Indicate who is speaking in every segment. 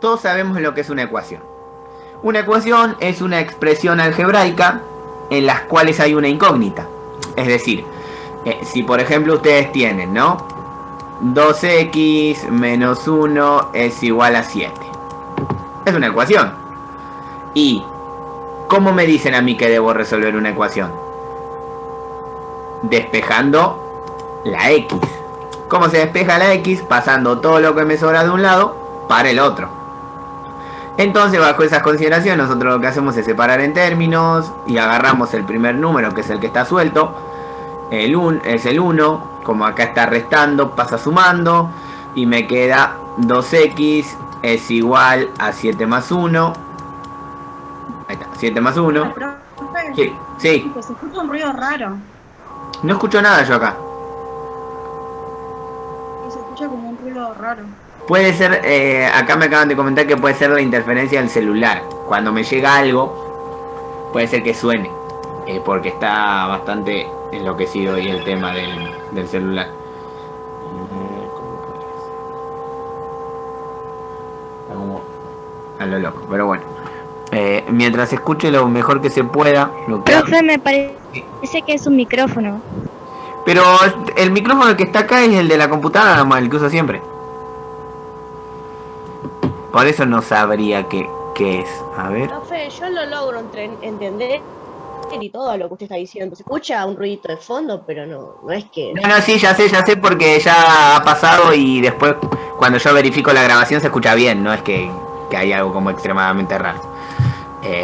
Speaker 1: todos sabemos lo que es una ecuación. Una ecuación es una expresión algebraica en las cuales hay una incógnita. Es decir, si por ejemplo ustedes tienen, ¿no? 2x menos 1 es igual a 7. Es una ecuación. ¿Y cómo me dicen a mí que debo resolver una ecuación? Despejando la x. ¿Cómo se despeja la x? Pasando todo lo que me sobra de un lado para el otro. Entonces, bajo esas consideraciones, nosotros lo que hacemos es separar en términos y agarramos el primer número, que es el que está suelto. Es el 1, como acá está restando, pasa sumando, y me queda 2x es igual a 7 más 1. Ahí está, 7 más 1.
Speaker 2: Profe,
Speaker 1: Sí, sí.
Speaker 2: se escucha un ruido raro.
Speaker 1: No escucho nada yo acá.
Speaker 2: Se escucha como un ruido raro.
Speaker 1: Puede ser, acá me acaban de comentar que puede ser la interferencia del celular. Cuando me llega algo, puede ser que suene. Porque está bastante enloquecido ahí el tema del celular. Está como a lo loco, pero bueno. Mientras escuche lo mejor que se pueda.
Speaker 3: Profe, me parece que es un micrófono.
Speaker 1: Pero el micrófono que está acá es el de la computadora nomás, el que uso siempre. Por eso no sabría qué es. A ver.
Speaker 4: Profe, yo lo logro entender y todo lo que usted está diciendo. Se escucha un ruidito de fondo, pero no es que...
Speaker 1: No, sí, ya sé, porque ya ha pasado y después cuando yo verifico la grabación se escucha bien, no es que hay algo como extremadamente raro.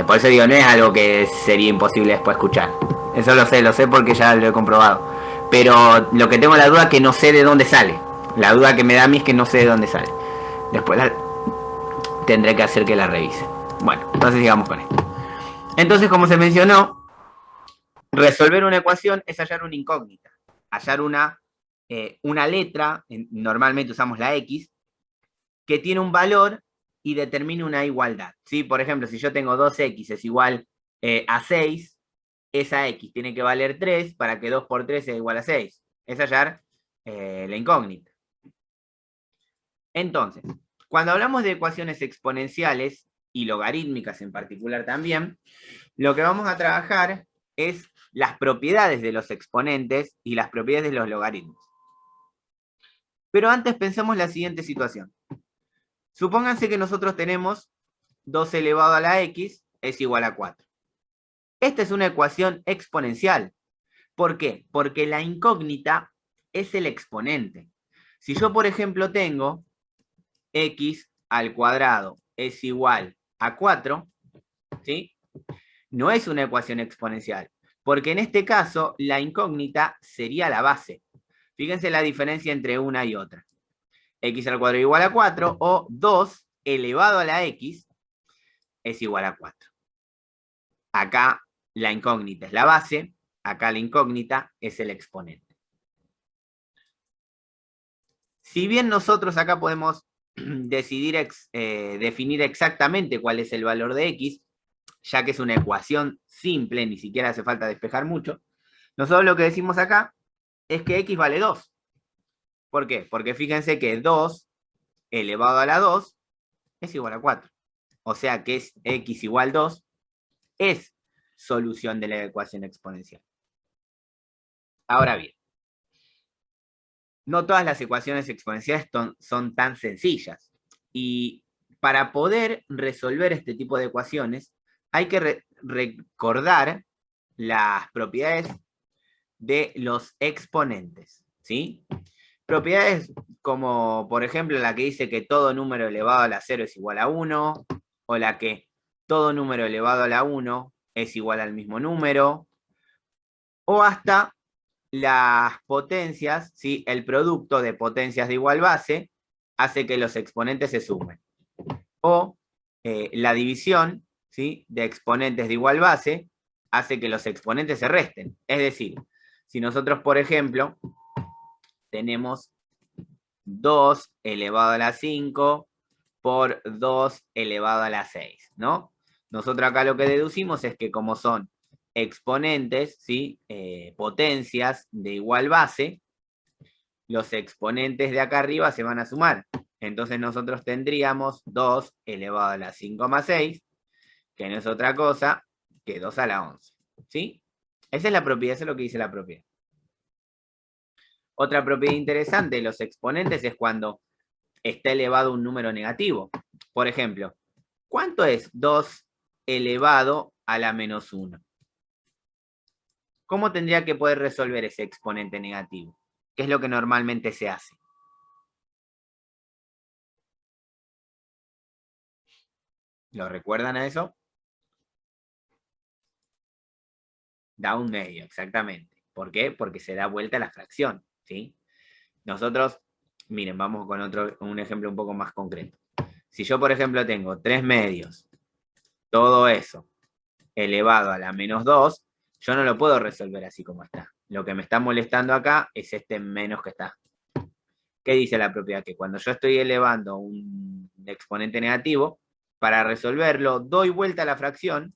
Speaker 1: Por eso digo, no es algo que sería imposible después escuchar. Eso lo sé porque ya lo he comprobado. Pero lo que tengo la duda es que no sé de dónde sale. La duda que me da a mí es que no sé de dónde sale. Después tendré que hacer que la revise. Bueno, entonces sigamos con esto. Entonces, como se mencionó, resolver una ecuación es hallar una incógnita. Hallar una letra, normalmente usamos la x, que tiene un valor y determina una igualdad. ¿Sí? Por ejemplo, si yo tengo 2x es igual a 6, esa x tiene que valer 3 para que 2 por 3 sea igual a 6. Es hallar la incógnita. Entonces, cuando hablamos de ecuaciones exponenciales y logarítmicas en particular también, lo que vamos a trabajar es las propiedades de los exponentes y las propiedades de los logaritmos. Pero antes pensemos la siguiente situación. Supónganse que nosotros tenemos 2 elevado a la x es igual a 4. Esta es una ecuación exponencial. ¿Por qué? Porque la incógnita es el exponente. Si yo, por ejemplo, tengo x al cuadrado es igual a 4, ¿sí? No es una ecuación exponencial, porque en este caso la incógnita sería la base. Fíjense la diferencia entre una y otra. X al cuadrado igual a 4 o 2 elevado a la x es igual a 4. Acá la incógnita es la base, acá la incógnita es el exponente. Si bien nosotros acá podemos definir exactamente cuál es el valor de x, ya que es una ecuación simple, ni siquiera hace falta despejar mucho, nosotros lo que decimos acá es que x vale 2. ¿Por qué? Porque fíjense que 2 elevado a la 2 es igual a 4. O sea que es x igual 2 es solución de la ecuación exponencial. Ahora bien, no todas las ecuaciones exponenciales son tan sencillas. Y para poder resolver este tipo de ecuaciones, hay que recordar las propiedades de los exponentes, ¿sí? Propiedades como, por ejemplo, la que dice que todo número elevado a la 0 es igual a 1, o la que todo número elevado a la 1 es igual al mismo número, o hasta las potencias, ¿sí? El producto de potencias de igual base hace que los exponentes se sumen. O la división, ¿sí? De exponentes de igual base hace que los exponentes se resten. Es decir, si nosotros, por ejemplo, tenemos 2 elevado a la 5 por 2 elevado a la 6, ¿no? Nosotros acá lo que deducimos es que como son exponentes, ¿sí? Potencias de igual base, los exponentes de acá arriba se van a sumar. Entonces nosotros tendríamos 2 elevado a la 5 más 6, que no es otra cosa que 2 a la 11. ¿Sí? Esa es la propiedad, eso es lo que dice la propiedad. Otra propiedad interesante de los exponentes es cuando está elevado un número negativo. Por ejemplo, ¿cuánto es 2 elevado a la menos 1? ¿Cómo tendría que poder resolver ese exponente negativo? ¿Qué es lo que normalmente se hace? ¿Lo recuerdan a eso? Da un medio, exactamente. ¿Por qué? Porque se da vuelta la fracción, ¿sí? Nosotros, miren, vamos con un ejemplo un poco más concreto. Si yo, por ejemplo, tengo 3 medios, todo eso elevado a la menos 2, yo no lo puedo resolver así como está. Lo que me está molestando acá es este menos que está. ¿Qué dice la propiedad? Que cuando yo estoy elevando un exponente negativo, para resolverlo, doy vuelta a la fracción,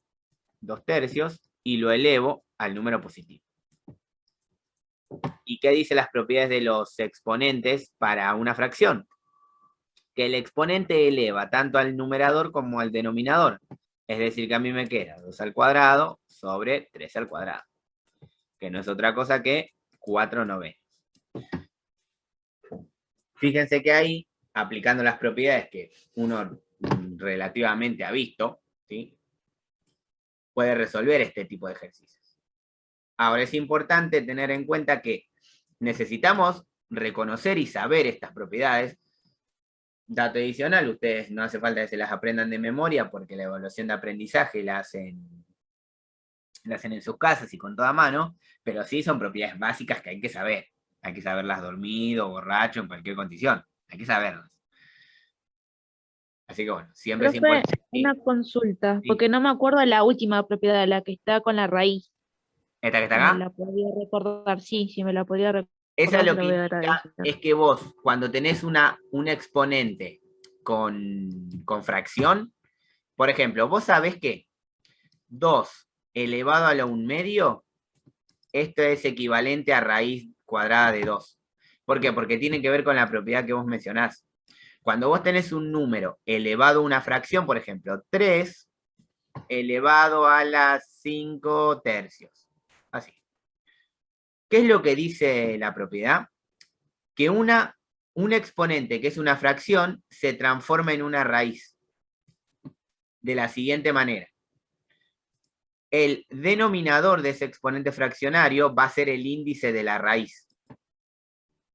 Speaker 1: 2/3, y lo elevo al número positivo. ¿Y qué dice las propiedades de los exponentes para una fracción? Que el exponente eleva tanto al numerador como al denominador. Es decir, que a mí me queda 2 al cuadrado sobre 3 al cuadrado. Que no es otra cosa que 4/9. Fíjense que ahí, aplicando las propiedades que uno relativamente ha visto, ¿sí?, puede resolver este tipo de ejercicios. Ahora es importante tener en cuenta que necesitamos reconocer y saber estas propiedades. Dato adicional, ustedes no hace falta que se las aprendan de memoria porque la evaluación de aprendizaje la hacen en sus casas y con toda mano, pero sí son propiedades básicas que hay que saber. Hay que saberlas dormido, borracho, en cualquier condición. Hay que saberlas. Así que bueno, siempre es
Speaker 5: Profe,
Speaker 1: importante.
Speaker 5: una consulta,
Speaker 1: Sí.
Speaker 5: porque no me acuerdo de la última propiedad, la que está con la raíz.
Speaker 1: ¿Esta que está
Speaker 5: Si me
Speaker 1: acá?
Speaker 5: la podría recordar, sí, si me la podría
Speaker 1: Esa
Speaker 5: recordar,
Speaker 1: lo
Speaker 5: se
Speaker 1: que
Speaker 5: lo voy a
Speaker 1: indica
Speaker 5: agradecer.
Speaker 1: es que vos, cuando tenés un exponente con fracción, por ejemplo, vos sabés que 2 elevado a la 1/2, esto es equivalente a raíz cuadrada de 2. ¿Por qué? Porque tiene que ver con la propiedad que vos mencionás. Cuando vos tenés un número elevado a una fracción, por ejemplo, 3 elevado a la 5/3. Así. ¿Qué es lo que dice la propiedad? Que un exponente que es una fracción se transforma en una raíz. De la siguiente manera. El denominador de ese exponente fraccionario va a ser el índice de la raíz.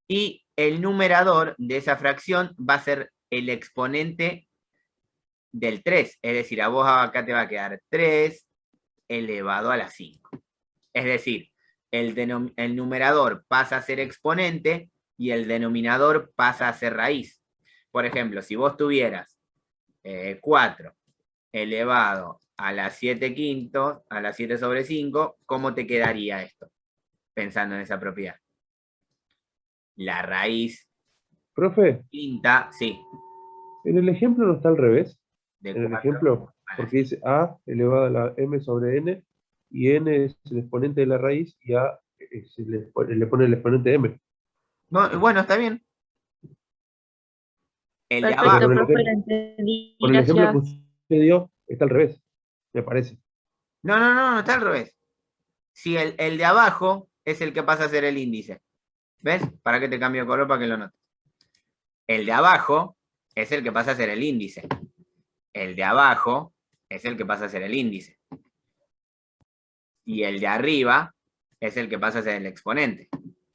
Speaker 1: Y el numerador de esa fracción va a ser el exponente del 3. Es decir, a vos acá te va a quedar 3 elevado a la 5. Es decir, el numerador pasa a ser exponente y el denominador pasa a ser raíz. Por ejemplo, si vos tuvieras 4 elevado a la 7/5, a la 7 sobre 5, ¿cómo te quedaría esto? Pensando en esa propiedad. La raíz
Speaker 6: Profe,
Speaker 1: quinta, sí.
Speaker 6: en el ejemplo no está al revés.
Speaker 1: De
Speaker 6: En el
Speaker 1: 4
Speaker 6: ejemplo,
Speaker 1: a la
Speaker 6: porque dice A elevado a la m sobre n, y n es el exponente de la raíz, y A le pone el exponente m.
Speaker 1: No, bueno, está bien. El de
Speaker 5: Perfecto,
Speaker 1: abajo.
Speaker 5: profe, la entendí,
Speaker 6: Con el ejemplo que
Speaker 5: gracias.
Speaker 6: usted dio, está al revés, me parece.
Speaker 1: No, está al revés. Si el de abajo es el que pasa a ser el índice. ¿Ves? ¿Para qué te cambio de color? Para que lo notes. El de abajo es el que pasa a ser el índice. El de abajo es el que pasa a ser el índice. Y el de arriba es el que pasa a ser el exponente.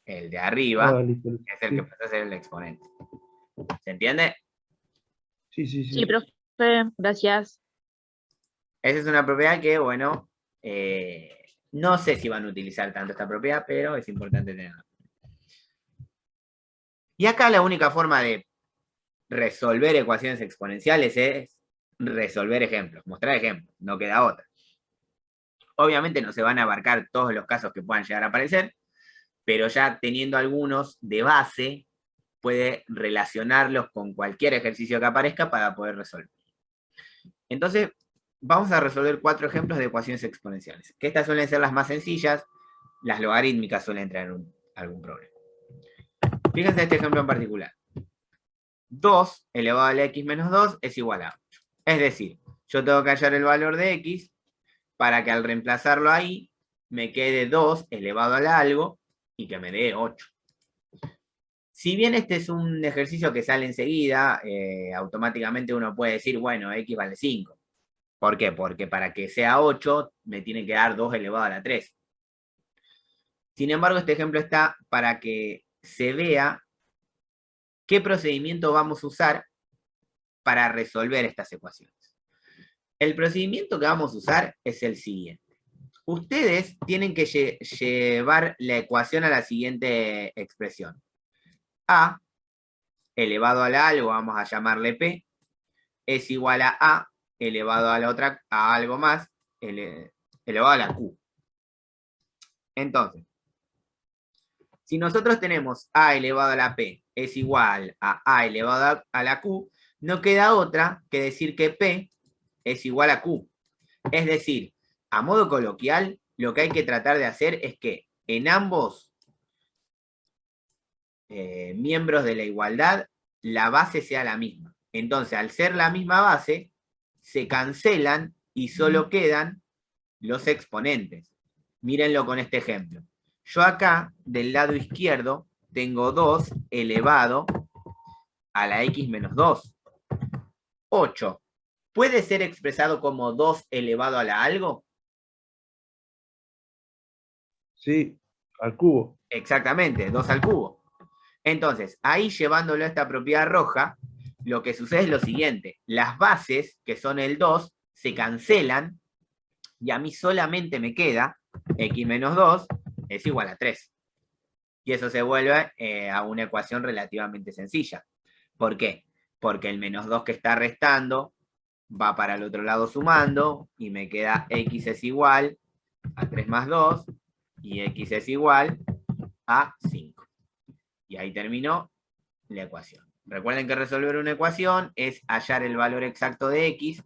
Speaker 1: El de arriba
Speaker 6: Listo.
Speaker 1: es el que pasa a ser el exponente. ¿Se entiende?
Speaker 6: Sí.
Speaker 5: Sí, profe, gracias.
Speaker 1: Esa es una propiedad que, bueno, no sé si van a utilizar tanto esta propiedad, pero es importante tenerla. Y acá la única forma de resolver ecuaciones exponenciales es resolver ejemplos, mostrar ejemplos, no queda otra. Obviamente no se van a abarcar todos los casos que puedan llegar a aparecer, pero ya teniendo algunos de base, puede relacionarlos con cualquier ejercicio que aparezca para poder resolver. Entonces, vamos a resolver 4 ejemplos de ecuaciones exponenciales, que estas suelen ser las más sencillas, las logarítmicas suelen traer algún problema. Fíjense este ejemplo en particular. 2 elevado a la x menos 2 es igual a 8. Es decir, yo tengo que hallar el valor de x para que al reemplazarlo ahí me quede 2 elevado a la algo y que me dé 8. Si bien este es un ejercicio que sale enseguida, automáticamente uno puede decir, bueno, x vale 5. ¿Por qué? Porque para que sea 8 me tiene que dar 2 elevado a la 3. Sin embargo, este ejemplo está para que se vea qué procedimiento vamos a usar para resolver estas ecuaciones. El procedimiento que vamos a usar es el siguiente. Ustedes tienen que llevar la ecuación a la siguiente expresión. A elevado a la algo, vamos a llamarle P, es igual a elevado a la otra, a algo más, elevado a la Q. Entonces, si nosotros tenemos A elevado a la P es igual a elevado a la Q, no queda otra que decir que P es igual a Q. Es decir, a modo coloquial, lo que hay que tratar de hacer es que en ambos miembros de la igualdad, la base sea la misma. Entonces, al ser la misma base, se cancelan y solo quedan los exponentes. Mírenlo con este ejemplo. Yo acá, del lado izquierdo, tengo 2 elevado a la x menos 2. 8. ¿Puede ser expresado como 2 elevado a la algo?
Speaker 6: Sí, al cubo.
Speaker 1: Exactamente, 2 al cubo. Entonces, ahí llevándolo a esta propiedad roja, lo que sucede es lo siguiente. Las bases, que son el 2, se cancelan y a mí solamente me queda x menos 2 es igual a 3. Y eso se vuelve a una ecuación relativamente sencilla. ¿Por qué? Porque el menos 2 que está restando va para el otro lado sumando y me queda x es igual a 3 más 2 y x es igual a 5. Y ahí terminó la ecuación. Recuerden que resolver una ecuación es hallar el valor exacto de x.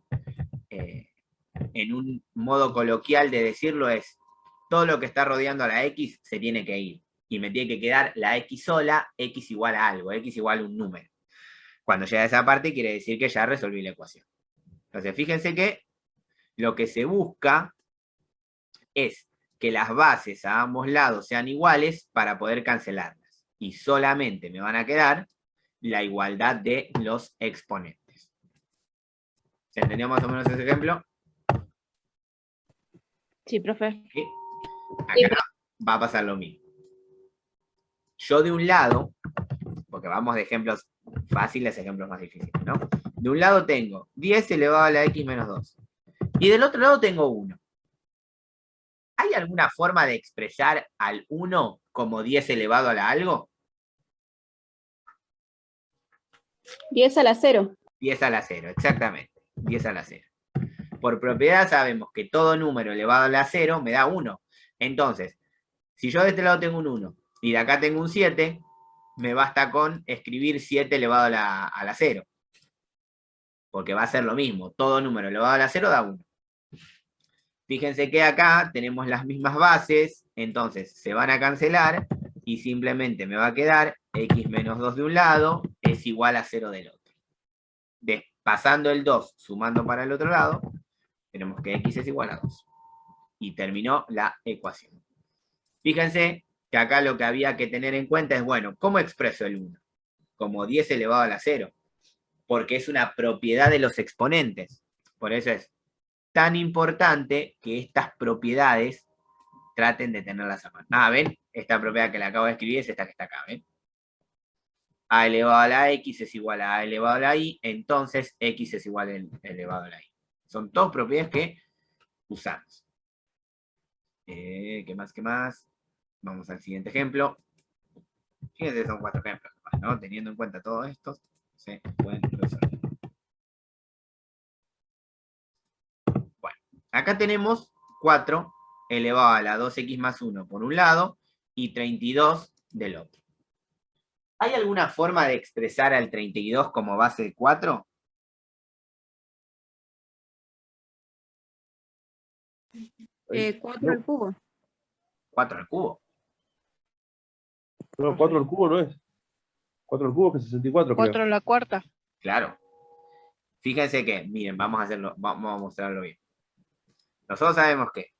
Speaker 1: En un modo coloquial de decirlo es, todo lo que está rodeando a la x se tiene que ir. Y me tiene que quedar la x sola, x igual a algo, x igual a un número. Cuando llega a esa parte quiere decir que ya resolví la ecuación. Entonces fíjense que lo que se busca es que las bases a ambos lados sean iguales para poder cancelarlas. Y solamente me van a quedar la igualdad de los exponentes. ¿Se entendió más o menos ese ejemplo?
Speaker 5: Sí, profe.
Speaker 1: ¿Sí? Acá va a pasar lo mismo. Yo de un lado, porque vamos de ejemplos fáciles a ejemplos más difíciles, ¿no? De un lado tengo 10 elevado a la x menos 2. Y del otro lado tengo 1. ¿Hay alguna forma de expresar al 1 como 10 elevado a la algo?
Speaker 7: 10 a la 0.
Speaker 1: 10 a la 0, exactamente. 10 a la 0. Por propiedad sabemos que todo número elevado a la 0 me da 1. Entonces, si yo de este lado tengo un 1 y de acá tengo un 7, me basta con escribir 7 elevado a la 0. Porque va a ser lo mismo. Todo número elevado a la 0 da 1. Fíjense que acá tenemos las mismas bases, entonces se van a cancelar y simplemente me va a quedar x menos 2 de un lado es igual a 0 del otro. Pasando el 2, sumando para el otro lado, tenemos que x es igual a 2. Y terminó la ecuación. Fíjense que acá lo que había que tener en cuenta es, bueno, ¿cómo expreso el 1? Como 10 elevado a la 0. Porque es una propiedad de los exponentes. Por eso es tan importante que estas propiedades traten de tenerlas a mano. ¿Ven? Esta propiedad que le acabo de escribir es esta que está acá, ¿ven? A elevado a la x es igual a elevado a la y, entonces x es igual a elevado a la y. Son dos propiedades que usamos. ¿Qué más? ¿Qué más? Vamos al siguiente ejemplo. Fíjense, son 4 ejemplos, ¿no? Teniendo en cuenta todo esto, se pueden resolver. Bueno, acá tenemos 4 elevado a la 2x más 1 por un lado y 32 del otro. ¿Hay alguna forma de expresar al 32 como base de 4?
Speaker 7: Cuatro al cubo.
Speaker 1: 4 al cubo.
Speaker 6: No, 4 al cubo no es. 4 al cubo que es 64, creo.
Speaker 8: 4 a la cuarta.
Speaker 1: Claro. Fíjense que, miren, vamos a mostrarlo bien. Nosotros sabemos que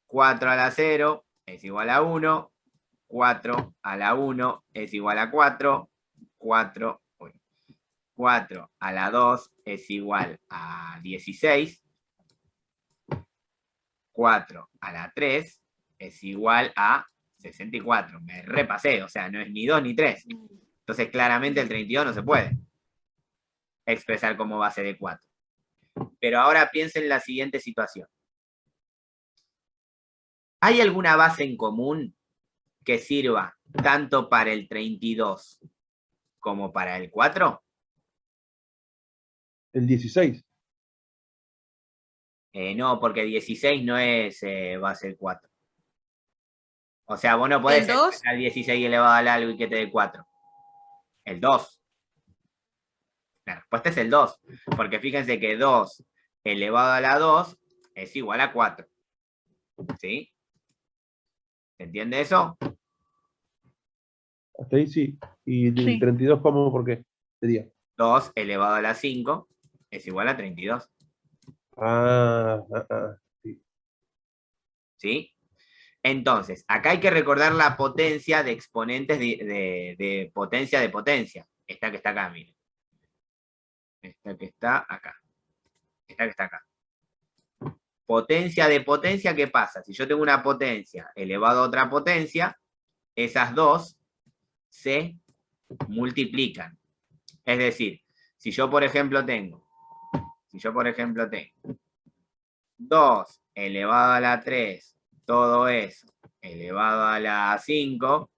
Speaker 1: 4 a la 0 es igual a 1, 4 a la 1 es igual a 4, 4 a la 2 es igual a 16, 4 a la 3 es igual a 64. Me repasé, o sea, no es ni 2 ni 3. Entonces, claramente el 32 no se puede expresar como base de 4. Pero ahora piensen en la siguiente situación. ¿Hay alguna base en común que sirva tanto para el 32 como para el 4?
Speaker 6: El 16.
Speaker 1: No, porque 16 no es base de 4. O sea, vos no podés
Speaker 7: ¿El 2?
Speaker 1: expresar 16 elevado al algo y que te dé 4. El 2. La respuesta es el 2. Porque fíjense que 2 elevado a la 2 es igual a 4. ¿Sí? ¿Se entiende eso?
Speaker 6: Hasta ahí sí. Y el
Speaker 8: Sí.
Speaker 6: 32, ¿cómo? ¿Por qué? Sería.
Speaker 1: 2 elevado a la 5 es igual a 32.
Speaker 6: Sí.
Speaker 1: ¿Sí? Entonces, acá hay que recordar la potencia de exponentes de potencia de potencia. Esta que está acá, miren. Esta que está acá. Esta que está acá. Potencia de potencia, ¿qué pasa? Si yo tengo una potencia elevado a otra potencia, esas dos se multiplican. Es decir, si yo, por ejemplo, tengo 2 elevado a la 3, todo eso elevado a la 5,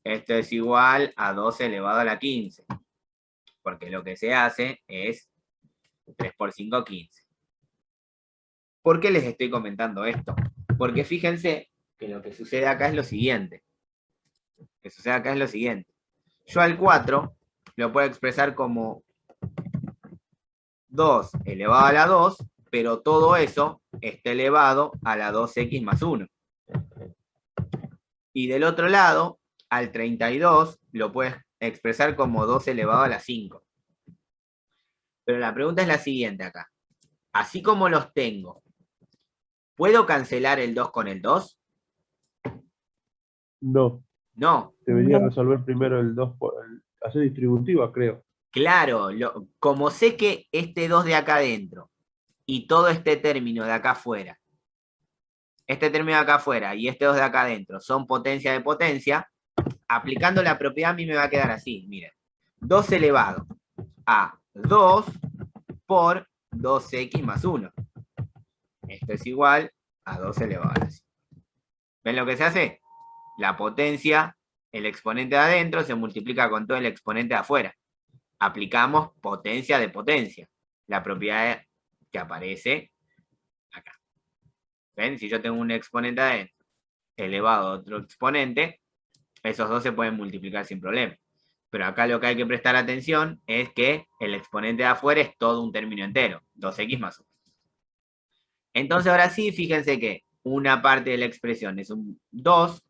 Speaker 1: esto es igual a 2 elevado a la 15. Porque lo que se hace es 3 por 5, 15. ¿Por qué les estoy comentando esto? Porque fíjense que lo que sucede acá es lo siguiente. Yo al 4 lo puedo expresar como 2 elevado a la 2, pero todo eso está elevado a la 2x más 1. Y del otro lado, al 32 lo puedes expresar como 2 elevado a la 5. Pero la pregunta es la siguiente acá. Así como los tengo, ¿puedo cancelar el 2 con el 2?
Speaker 6: No.
Speaker 1: No.
Speaker 6: Debería resolver primero el 2 hacer distributiva, creo.
Speaker 1: Claro, como sé que este 2 de acá adentro y todo este término de acá afuera, y este 2 de acá adentro son potencia de potencia, aplicando la propiedad a mí me va a quedar así, miren. 2 elevado a 2 por 2x más 1. Esto es igual a 2 elevado a la 5. ¿Ven lo que se hace? La potencia, el exponente de adentro se multiplica con todo el exponente de afuera. Aplicamos potencia de potencia, la propiedad que aparece acá. ¿Ven? Si yo tengo un exponente adentro elevado a otro exponente, esos dos se pueden multiplicar sin problema. Pero acá lo que hay que prestar atención es que el exponente de afuera es todo un término entero, 2x más 1. Entonces ahora sí, fíjense que una parte de la expresión es un 2,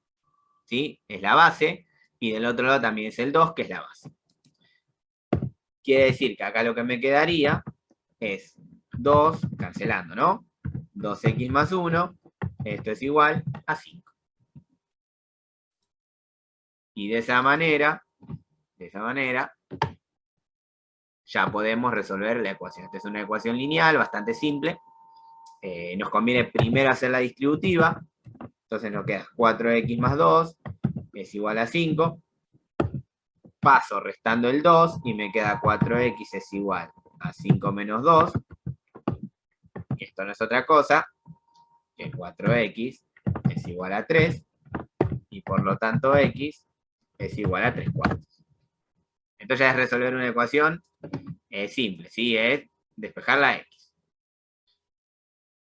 Speaker 1: ¿sí? Es la base, y del otro lado también es el 2, que es la base. Quiere decir que acá lo que me quedaría es 2, cancelando, ¿no? 2x más 1, esto es igual a 5. Y de esa manera, ya podemos resolver la ecuación. Esta es una ecuación lineal, bastante simple. Nos conviene primero hacer la distributiva. Entonces nos queda 4x más 2 es igual a 5. Paso restando el 2 y me queda 4x es igual a 5 menos 2. Y esto no es otra cosa que 4x es igual a 3. Y por lo tanto x es igual a 3/4. Entonces ya es resolver una ecuación simple, ¿sí? Es despejar la x.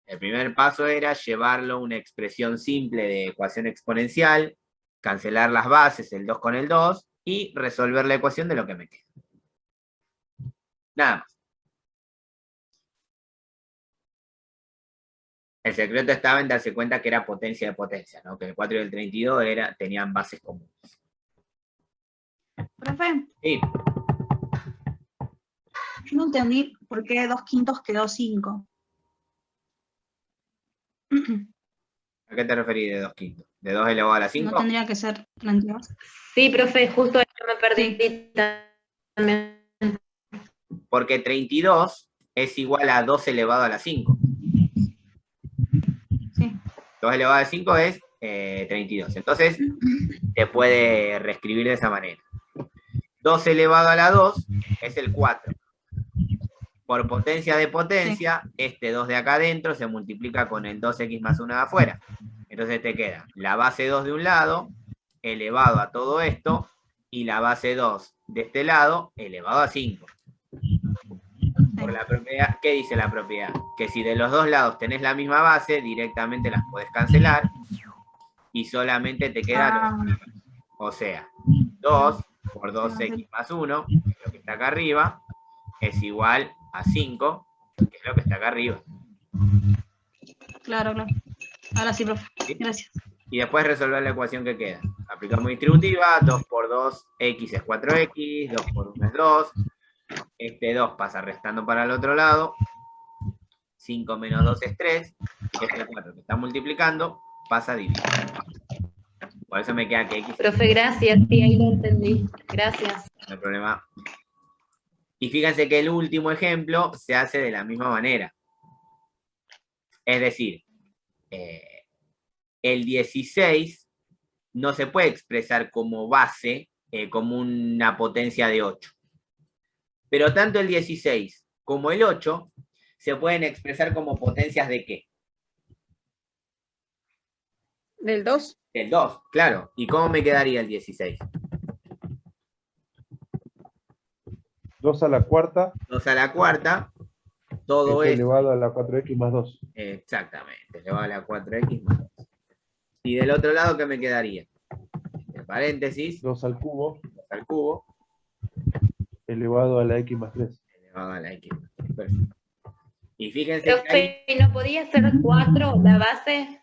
Speaker 1: El primer paso era llevarlo a una expresión simple de ecuación exponencial, cancelar las bases, el 2 con el 2, y resolver la ecuación de lo que me queda. Nada más. El secreto estaba en darse cuenta que era potencia de potencia, ¿no? Que el 4 y el 32 tenían bases comunes.
Speaker 2: Profe,
Speaker 1: Sí,
Speaker 2: yo no entendí por qué 2/5 quedó 5.
Speaker 1: ¿a qué te referís de 2/5? ¿De 2 elevado a la 5?
Speaker 2: No tendría que ser 32.
Speaker 4: Sí, profe, justo ahí me perdí
Speaker 2: Sí.
Speaker 4: también.
Speaker 1: Porque 32 es igual a 2 elevado a la 5.
Speaker 2: Sí.
Speaker 1: 2 elevado a la 5 es 32. Entonces, se puede reescribir de esa manera. 2 elevado a la 2 es el 4. Por potencia de potencia, este 2 de acá adentro se multiplica con el 2x más 1 de afuera. Entonces te queda la base 2 de un lado, elevado a todo esto, y la base 2 de este lado, elevado a 5. Por la propiedad, ¿qué dice la propiedad? Que si de los dos lados tenés la misma base, directamente las podés cancelar, y solamente te queda o sea, 2 por 2x más 1, que es lo que está acá arriba, es igual a 5, que es lo que está acá arriba.
Speaker 2: Claro, claro. Ahora sí, profe.
Speaker 1: ¿Sí?
Speaker 2: Gracias.
Speaker 1: Y después resolver la ecuación que queda. Aplicamos distributiva, 2 por 2, x es 4x, 2 por 1 es 2. Este 2 pasa restando para el otro lado. 5 menos 2 es 3. Y este 4 que está multiplicando pasa a dividir. Por eso me queda que x...
Speaker 4: Profe, gracias, sí, ahí lo entendí. Gracias.
Speaker 1: No hay problema. Y fíjense que el último ejemplo se hace de la misma manera. Es decir, el 16 no se puede expresar como base, como una potencia de 8. Pero tanto el 16 como el 8 se pueden expresar como potencias de ¿qué?
Speaker 7: Del 2.
Speaker 1: Del 2, claro. ¿Y cómo me quedaría el 16?
Speaker 6: 2 a la cuarta,
Speaker 1: 2 a la cuarta, todo
Speaker 6: es
Speaker 1: es...
Speaker 6: elevado a la 4x más 2.
Speaker 1: Exactamente, elevado a la 4x más 2. Y del otro lado, ¿qué me quedaría? En paréntesis,
Speaker 6: 2 al cubo,
Speaker 1: 2 al cubo,
Speaker 6: elevado a la x más 3.
Speaker 1: elevado a la x más 3. Perfecto. Y fíjense que ahí,
Speaker 4: Profe, ¿no podía ser 4 la base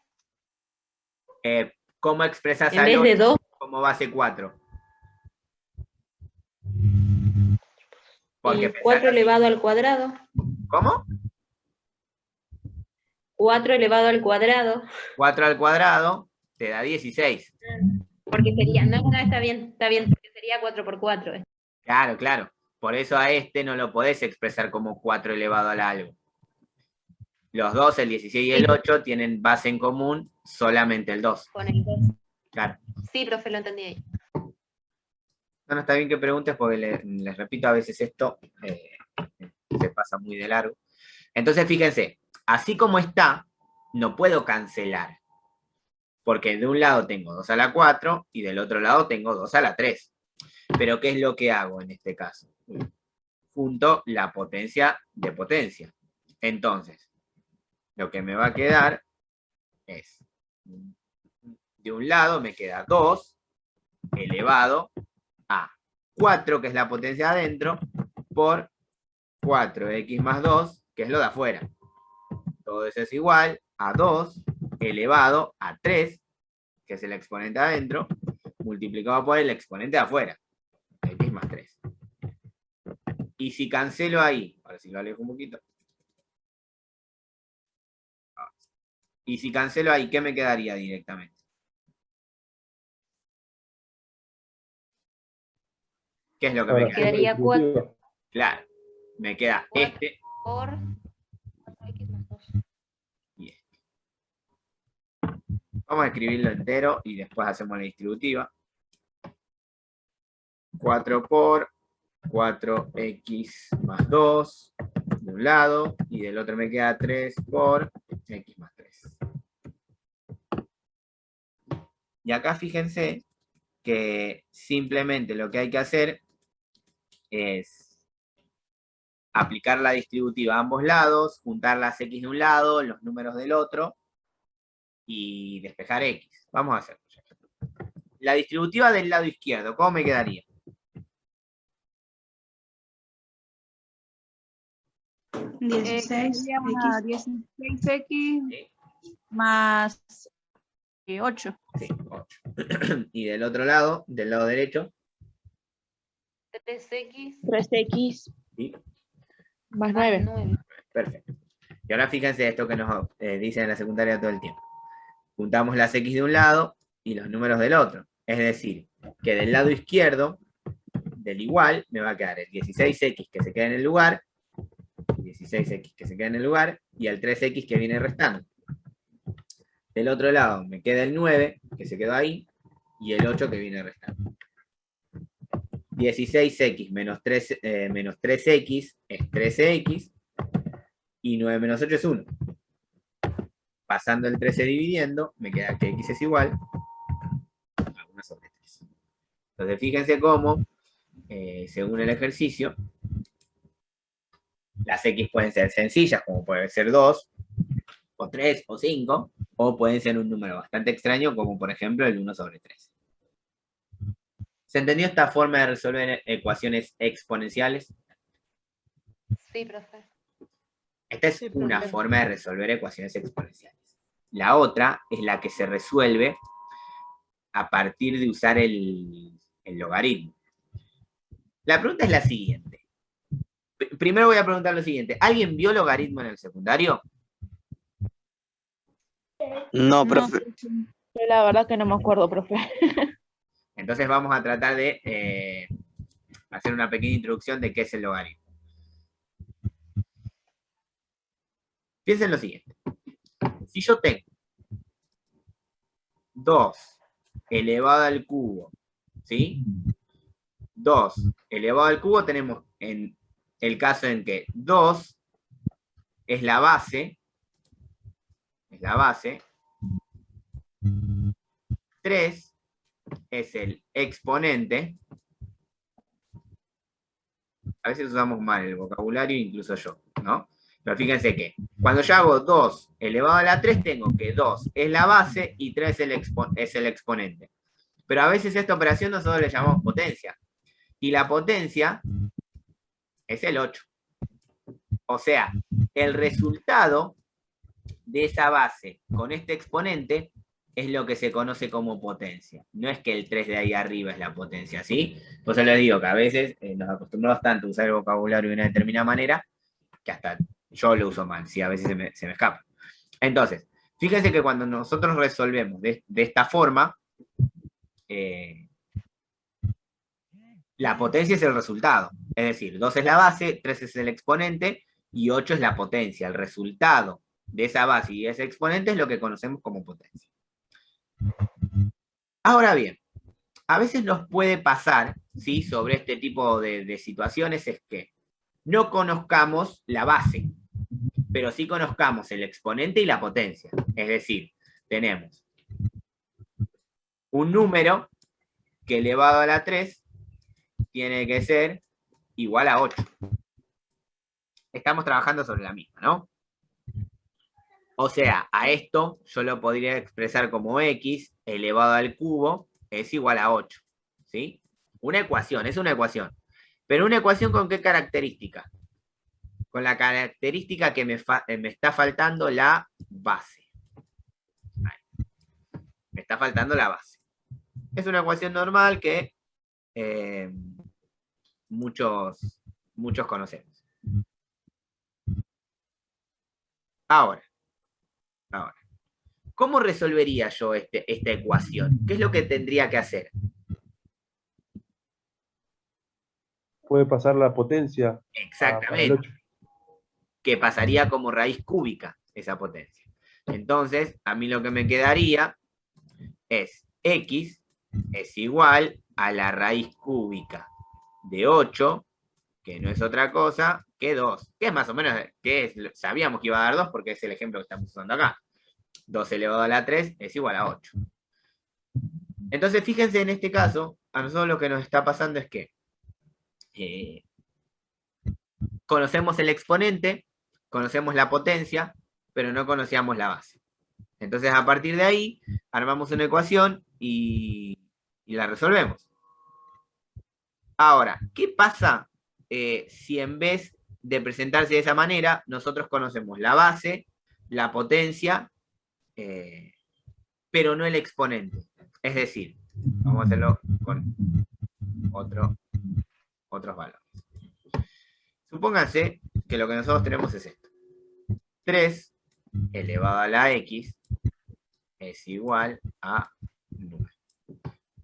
Speaker 1: ¿cómo expresas
Speaker 4: en
Speaker 1: al
Speaker 4: vez
Speaker 1: 8
Speaker 4: de 2?
Speaker 1: como base 4?
Speaker 4: Y
Speaker 1: Porque
Speaker 4: 4 elevado al cuadrado.
Speaker 1: ¿Cómo?
Speaker 4: 4 elevado al cuadrado.
Speaker 1: 4 al cuadrado te da 16.
Speaker 4: Porque sería, no, está bien, porque sería 4 por 4.
Speaker 1: Claro, claro. Por eso a este no lo podés expresar como 4 elevado al algo. Los dos, el 16 y el 8, tienen base en común solamente el 2.
Speaker 4: Con el 2.
Speaker 1: Claro.
Speaker 4: Sí, profe, lo entendí ahí.
Speaker 1: No está bien que preguntes porque les repito, a veces esto se pasa muy de largo. Entonces, fíjense, así como está, no puedo cancelar. Porque de un lado tengo 2 a la 4 y del otro lado tengo 2 a la 3. Pero ¿qué es lo que hago en este caso? Junto la potencia de potencia. Entonces, lo que me va a quedar es, de un lado me queda 2 elevado a 4, que es la potencia de adentro, por 4x más 2, que es lo de afuera. Todo eso es igual a 2 elevado a 3, que es el exponente de adentro, multiplicado por el exponente de afuera, x más 3. Y si cancelo ahí, ahora sí lo alejo un poquito. Y si cancelo ahí, ¿qué me quedaría directamente? ¿Qué es lo que me queda?
Speaker 4: Quedaría 4
Speaker 1: Claro, me queda este
Speaker 4: por x más 2.
Speaker 1: y este. Vamos a escribirlo entero y después hacemos la distributiva. 4 por 4x más 2 de un lado y del otro me queda 3 por x más 3. Y acá fíjense que simplemente lo que hay que hacer es aplicar la distributiva a ambos lados, juntar las x de un lado, los números del otro y despejar x. Vamos a hacerlo. La distributiva del lado izquierdo, ¿cómo me quedaría?
Speaker 2: Tendría una 16x
Speaker 1: ¿Sí?
Speaker 2: más 8.
Speaker 1: Sí, 8. Y del otro lado, del lado derecho.
Speaker 8: 3x
Speaker 5: 3x
Speaker 1: ¿sí?
Speaker 5: más
Speaker 8: más
Speaker 5: 9.
Speaker 8: 9.
Speaker 1: Perfecto. Y ahora fíjense esto que nos dicen en la secundaria todo el tiempo. Juntamos las x de un lado y los números del otro. Es decir, que del lado izquierdo, del igual, me va a quedar el 16x que se queda en el lugar, 16x que se queda en el lugar, y el 3x que viene restando. Del otro lado me queda el 9, que se quedó ahí, y el 8 que viene restando. 16x menos 3x es 13x, y 9 menos 8 es 1. Pasando el 13 dividiendo, me queda que x es igual a 1 sobre 3. Entonces fíjense cómo, según el ejercicio, las x pueden ser sencillas, como puede ser 2, o 3, o 5, o pueden ser un número bastante extraño, como por ejemplo el 1 sobre 3. ¿Se entendió esta forma de resolver ecuaciones exponenciales?
Speaker 8: Sí, profe.
Speaker 1: Esta es
Speaker 4: Sí,
Speaker 1: una
Speaker 4: profe.
Speaker 1: forma de resolver ecuaciones exponenciales. La otra es la que se resuelve a partir de usar el logaritmo. La pregunta es la siguiente. Primero voy a preguntar lo siguiente. ¿Alguien vio logaritmo en el secundario?
Speaker 9: No, profe.
Speaker 5: Yo la verdad que no me acuerdo, profe.
Speaker 1: Entonces vamos a tratar de hacer una pequeña introducción de qué es el logaritmo. Piensen lo siguiente. Si yo tengo 2 elevado al cubo, ¿sí? 2 elevado al cubo tenemos en el caso en que 2 es la base, 3 es el exponente. A veces usamos mal el vocabulario, incluso yo, ¿no? Pero fíjense que cuando yo hago 2 elevado a la 3, tengo que 2 es la base y 3 es el exponente. Pero a veces esta operación nosotros le llamamos potencia. Y la potencia es el 8. O sea, el resultado de esa base con este exponente es lo que se conoce como potencia. No es que el 3 de ahí arriba es la potencia, ¿sí? Por eso les digo que a veces nos acostumbramos tanto a usar el vocabulario de una determinada manera que hasta yo lo uso mal, ¿sí? A veces se me escapa. Entonces, fíjense que cuando nosotros resolvemos de esta forma, la potencia es el resultado. Es decir, 2 es la base, 3 es el exponente y 8 es la potencia. El resultado de esa base y ese exponente es lo que conocemos como potencia. Ahora bien, a veces nos puede pasar, ¿sí? Sobre este tipo de situaciones es que no conozcamos la base, pero sí conozcamos el exponente y la potencia. Es decir, tenemos un número que elevado a la 3 tiene que ser igual a 8. Estamos trabajando sobre la misma, ¿no? O sea, a esto yo lo podría expresar como x elevado al cubo es igual a 8. ¿Sí? Una ecuación, es una ecuación. Pero una ecuación ¿con qué característica? Con la característica que me está faltando la base. Ahí. Me está faltando la base. Es una ecuación normal que muchos conocemos. Ahora, ¿cómo resolvería yo esta ecuación? ¿Qué es lo que tendría que hacer?
Speaker 6: Puede pasar la potencia para el
Speaker 1: Exactamente.
Speaker 6: 8.
Speaker 1: Que pasaría como raíz cúbica esa potencia. Entonces, a mí lo que me quedaría es x es igual a la raíz cúbica de 8, que no es otra cosa que 2, que es más o menos, sabíamos que iba a dar 2 porque es el ejemplo que estamos usando acá. 2 elevado a la 3 es igual a 8. Entonces, fíjense en este caso, a nosotros lo que nos está pasando es que conocemos el exponente, conocemos la potencia, pero no conocíamos la base. Entonces, a partir de ahí, armamos una ecuación y la resolvemos. Ahora, ¿qué pasa si en vez de presentarse de esa manera, nosotros conocemos la base, la potencia, pero no el exponente? Es decir, vamos a hacerlo con otro otros valores. Supónganse que lo que nosotros tenemos es esto. 3 elevado a la x es igual a 9.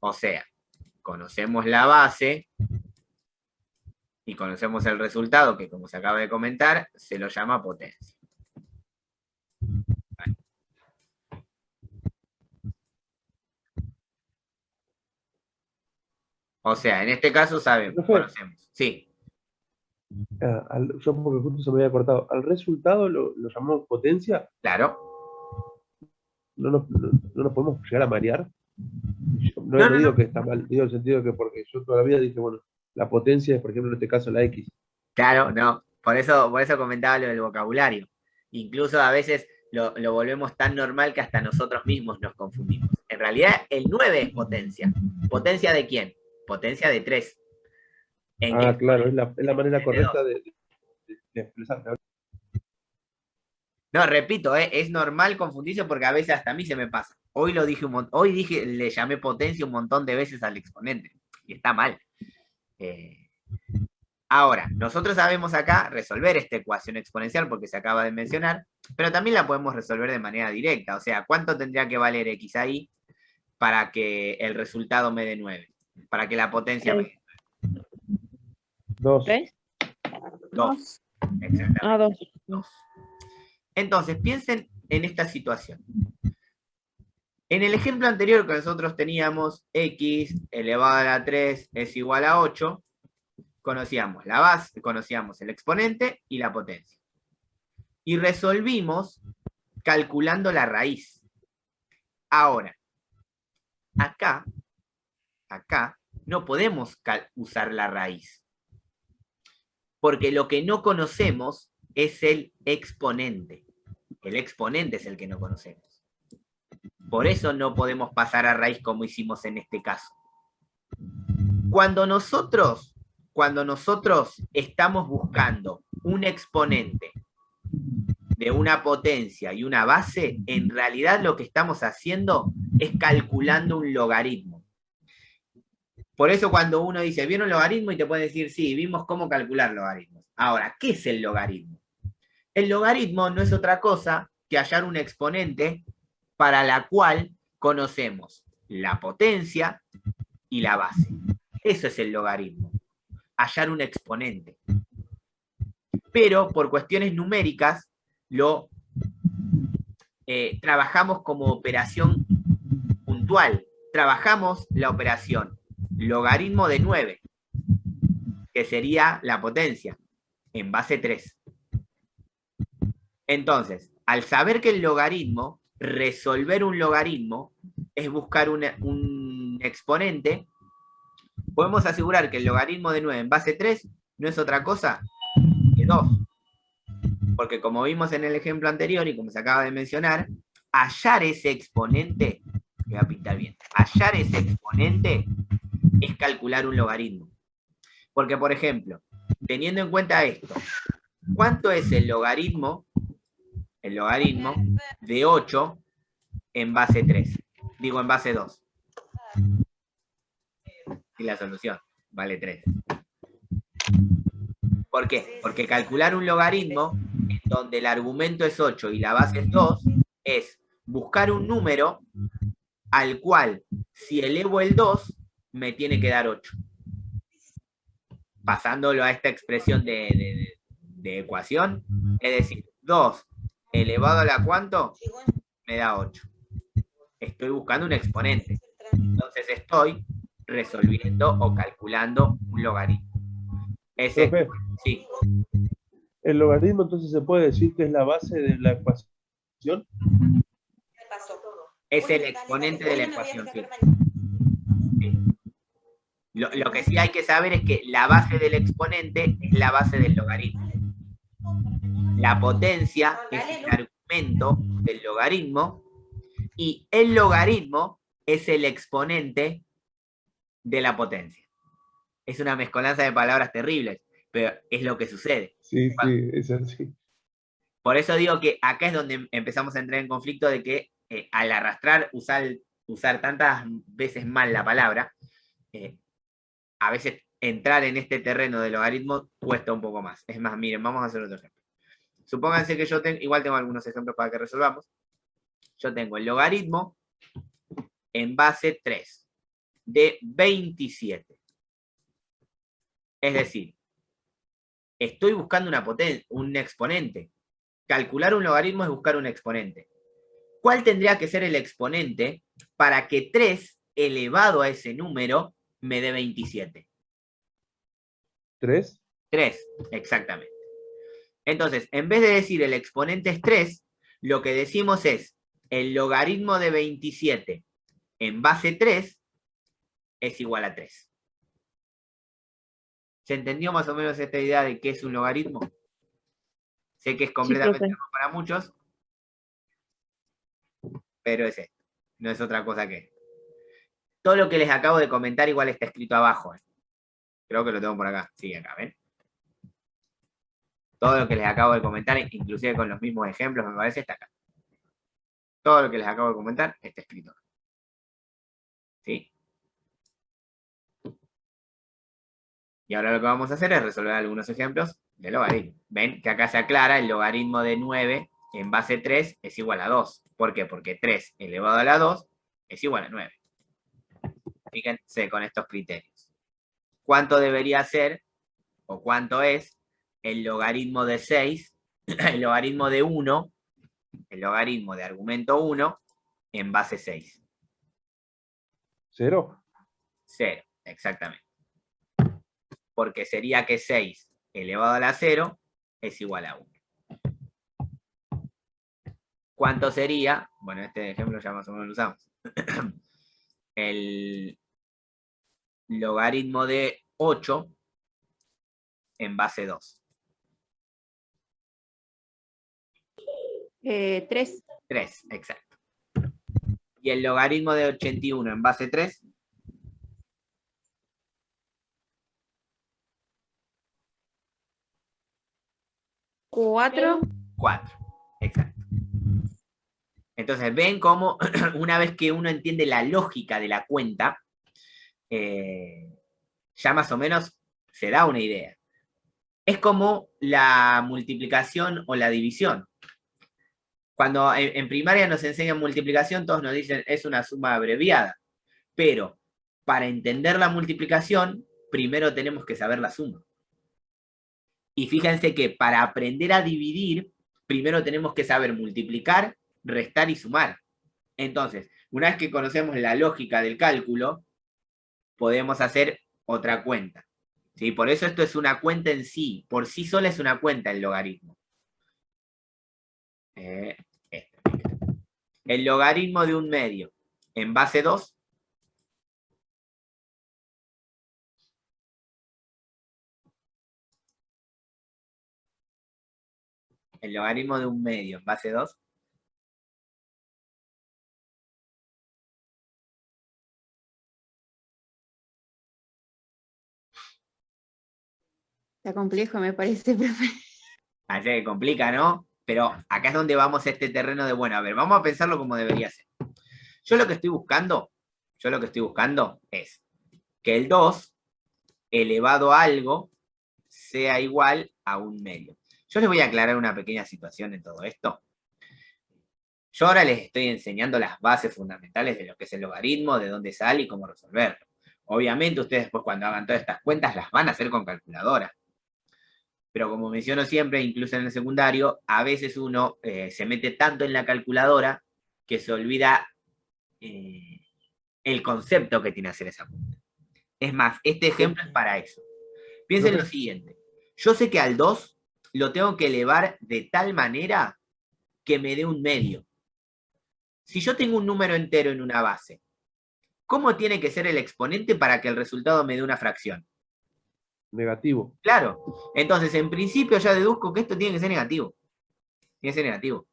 Speaker 1: O sea, conocemos la base y conocemos el resultado, que como se acaba de comentar, se lo llama potencia. Vale. O sea, en este caso sabemos, conocemos. Sí.
Speaker 6: Yo porque justo se me había cortado. Al resultado lo llamamos potencia.
Speaker 1: Claro.
Speaker 6: No nos podemos llegar a marear. No,
Speaker 1: No,
Speaker 6: no digo
Speaker 1: no.
Speaker 6: que está mal, digo en el sentido que porque yo toda la vida dije, bueno, la potencia es, por ejemplo, en este caso la X.
Speaker 1: Claro, no. Por eso comentaba lo del vocabulario. Incluso a veces lo volvemos tan normal que hasta nosotros mismos nos confundimos. En realidad, el 9 es potencia. ¿Potencia de quién? Potencia de 3.
Speaker 6: Claro, es la manera correcta de expresarse.
Speaker 1: No, repito, es normal confundirse porque a veces hasta a mí se me pasa. Hoy lo dije le llamé potencia un montón de veces al exponente. Y está mal. Ahora, nosotros sabemos acá resolver esta ecuación exponencial porque se acaba de mencionar, pero también la podemos resolver de manera directa. O sea, ¿cuánto tendría que valer x ahí para que el resultado me dé 9? Para que la potencia me dé
Speaker 6: 2.
Speaker 5: 3.
Speaker 1: 2. Exactamente.
Speaker 5: 2.
Speaker 1: 2. Entonces, piensen en esta situación. En el ejemplo anterior que nosotros teníamos, x elevado a la 3 es igual a 8, conocíamos la base, conocíamos el exponente y la potencia. Y resolvimos calculando la raíz. Ahora, acá no podemos usar la raíz. Porque lo que no conocemos es el exponente. El exponente es el que no conocemos. Por eso no podemos pasar a raíz como hicimos en este caso. Cuando nosotros estamos buscando un exponente de una potencia y una base, en realidad lo que estamos haciendo es calculando un logaritmo. Por eso cuando uno dice, ¿vieron logaritmo? Y te puede decir, sí, vimos cómo calcular logaritmos. Ahora, ¿qué es el logaritmo? El logaritmo no es otra cosa que hallar un exponente para la cual conocemos la potencia y la base. Eso es el logaritmo. Hallar un exponente. Pero por cuestiones numéricas lo trabajamos como operación puntual. Trabajamos la operación logaritmo de 9, que sería la potencia, en base 3. Entonces, al saber que el logaritmo, resolver un logaritmo, es buscar un exponente, podemos asegurar que el logaritmo de 9 en base 3 no es otra cosa que 2. Porque como vimos en el ejemplo anterior y como se acaba de mencionar, hallar ese exponente, voy a pintar bien, hallar ese exponente es calcular un logaritmo. Porque, por ejemplo, teniendo en cuenta esto, ¿cuánto es el logaritmo de 8 en base 3? Digo, en base 2. Y la solución vale 3. ¿Por qué? Porque calcular un logaritmo en donde el argumento es 8 y la base es 2 es buscar un número al cual, si elevo el 2, me tiene que dar 8. Pasándolo a esta expresión de ecuación, es decir, 2 elevado a la ¿cuánto? Me da 8. Estoy buscando un exponente. Entonces estoy resolviendo o calculando un logaritmo. Ese,
Speaker 6: Profe,
Speaker 1: sí.
Speaker 6: el logaritmo entonces se puede decir que es la base de la ecuación.
Speaker 1: Es el exponente de la ecuación, sí. Sí. Lo que sí hay que saber es que la base del exponente es la base del logaritmo. La potencia es el argumento del logaritmo y el logaritmo es el exponente de la potencia. Es una mezcolanza de palabras terribles, pero es lo que sucede.
Speaker 6: Sí, sí, es así.
Speaker 1: Por eso digo que acá es donde empezamos a entrar en conflicto de que al arrastrar, usar tantas veces mal la palabra, a veces entrar en este terreno de logaritmo cuesta un poco más. Es más, miren, vamos a hacer otro ejemplo. Supónganse que yo tengo, igual tengo algunos ejemplos para que resolvamos. Yo tengo el logaritmo en base 3 de 27. Es decir, estoy buscando un exponente. Calcular un logaritmo es buscar un exponente. ¿Cuál tendría que ser el exponente para que 3 elevado a ese número me dé 27?
Speaker 6: ¿3?
Speaker 1: 3, exactamente. Entonces, en vez de decir el exponente es 3, lo que decimos es el logaritmo de 27 en base 3 es igual a 3. ¿Se entendió más o menos esta idea de qué es un logaritmo? Sé que es completamente
Speaker 5: profe.
Speaker 1: nuevo para muchos, pero es esto. No es otra cosa que esto. Todo lo que les acabo de comentar igual está escrito abajo. Creo que lo tengo por acá. Sí, acá, ¿ven? Todo lo que les acabo de comentar, inclusive con los mismos ejemplos, me parece, está acá. Todo lo que les acabo de comentar está escrito acá. ¿Sí? Y ahora lo que vamos a hacer es resolver algunos ejemplos de logaritmo. Ven que acá se aclara el logaritmo de 9 en base 3 es igual a 2. ¿Por qué? Porque 3 elevado a la 2 es igual a 9. Fíjense con estos criterios. ¿Cuánto debería ser o cuánto es el logaritmo de 6, el logaritmo de 1, el logaritmo de argumento 1 en base 6?
Speaker 6: 0.
Speaker 1: 0, exactamente. Porque sería que 6 elevado a la 0 es igual a 1. ¿Cuánto sería? Bueno, este ejemplo ya más o menos lo usamos. El logaritmo de 8 en base 2.
Speaker 7: 3.
Speaker 1: 3, exacto. Y el logaritmo de 81 en base 3.
Speaker 7: 4.
Speaker 1: 4, exacto. Entonces, ven cómo una vez que uno entiende la lógica de la cuenta, ya más o menos se da una idea. Es como la multiplicación o la división. Cuando en primaria nos enseñan multiplicación, todos nos dicen es una suma abreviada. Pero para entender la multiplicación, primero tenemos que saber la suma. Y fíjense que para aprender a dividir, primero tenemos que saber multiplicar, restar y sumar. Entonces, una vez que conocemos la lógica del cálculo, podemos hacer otra cuenta. ¿Sí? Por eso esto es una cuenta en sí. Por sí sola es una cuenta el logaritmo. El logaritmo de un medio en base 2. El logaritmo de un medio en base 2.
Speaker 7: Está complejo, me parece, profe.
Speaker 1: Así que complica, ¿no? Pero acá es donde vamos a este terreno de, bueno, a ver, vamos a pensarlo como debería ser. Yo lo que estoy buscando es que el 2 elevado a algo sea igual a un medio. Yo les voy a aclarar una pequeña situación en todo esto. Yo ahora les estoy enseñando las bases fundamentales de lo que es el logaritmo, de dónde sale y cómo resolverlo. Obviamente ustedes después cuando hagan todas estas cuentas las van a hacer con calculadora. Pero como menciono siempre, incluso en el secundario, a veces uno se mete tanto en la calculadora que se olvida el concepto que tiene hacer esa cuenta. Es más, este ejemplo es para eso. Piensen lo siguiente. Yo sé que al 2 lo tengo que elevar de tal manera que me dé un medio. Si yo tengo un número entero en una base, ¿cómo tiene que ser el exponente para que el resultado me dé una fracción?
Speaker 6: Negativo.
Speaker 1: Claro. Entonces, en principio ya deduzco que esto tiene que ser negativo. Tiene que ser negativo.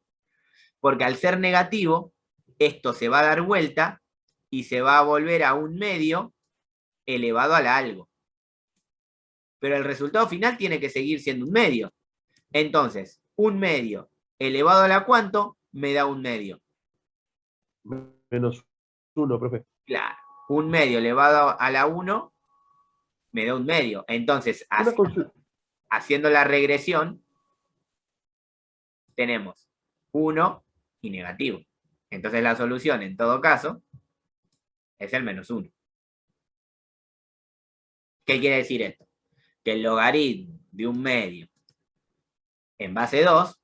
Speaker 1: Porque al ser negativo, esto se va a dar vuelta y se va a volver a un medio elevado a la algo. Pero el resultado final tiene que seguir siendo un medio. Entonces, un medio elevado a la cuánto me da un medio.
Speaker 6: Menos 1, profe.
Speaker 1: Claro. Un medio elevado a la 1 Me da un medio. Entonces,
Speaker 6: Una consulta.
Speaker 1: haciendo la regresión, tenemos 1 y negativo. Entonces la solución, en todo caso, es el -1. ¿Qué quiere decir esto? Que el logaritmo de un medio en base 2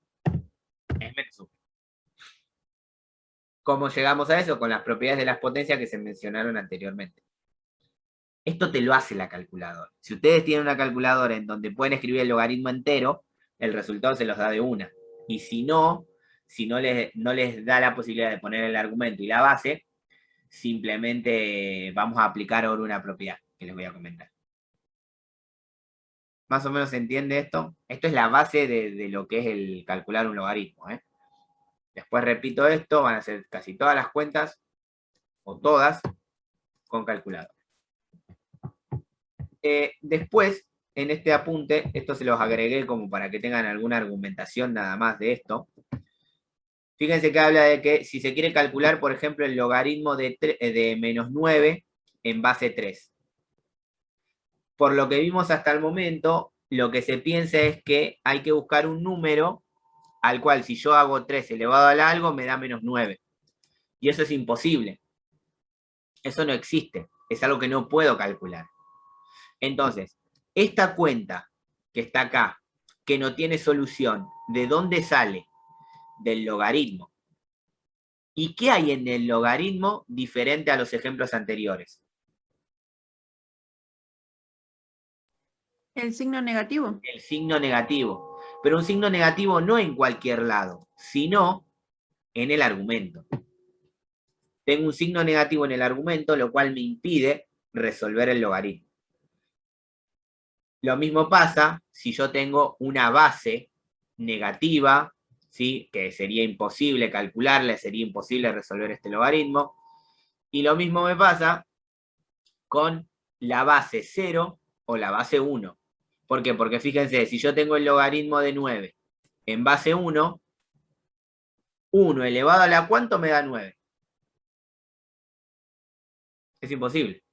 Speaker 1: es -1. ¿Cómo llegamos a eso? Con las propiedades de las potencias que se mencionaron anteriormente. Esto te lo hace la calculadora. Si ustedes tienen una calculadora en donde pueden escribir el logaritmo entero, el resultado se los da de una. Y si no les da la posibilidad de poner el argumento y la base, simplemente vamos a aplicar ahora una propiedad que les voy a comentar. ¿Más o menos se entiende esto? Esto es la base de lo que es el calcular un logaritmo, ¿eh? Después repito esto, van a ser casi todas las cuentas, o todas, con calculadora. Después, en este apunte, esto se los agregué como para que tengan alguna argumentación nada más de esto. Fíjense que habla de que si se quiere calcular, por ejemplo, el logaritmo de -9 en base 3. Por lo que vimos hasta el momento, lo que se piensa es que hay que buscar un número al cual si yo hago 3 elevado al algo me da -9. Y eso es imposible. Eso no existe. Es algo que no puedo calcular. Entonces, esta cuenta que está acá, que no tiene solución, ¿de dónde sale? Del logaritmo. ¿Y qué hay en el logaritmo diferente a los ejemplos anteriores?
Speaker 2: El signo negativo.
Speaker 1: El signo negativo. Pero un signo negativo no en cualquier lado, sino en el argumento. Tengo un signo negativo en el argumento, lo cual me impide resolver el logaritmo. Lo mismo pasa si yo tengo una base negativa, ¿sí? Que sería imposible calcularla, sería imposible resolver este logaritmo. Y lo mismo me pasa con la base 0 o la base 1. ¿Por qué? Porque fíjense, si yo tengo el logaritmo de 9 en base 1, 1 elevado a la ¿cuánto me da 9? Es imposible.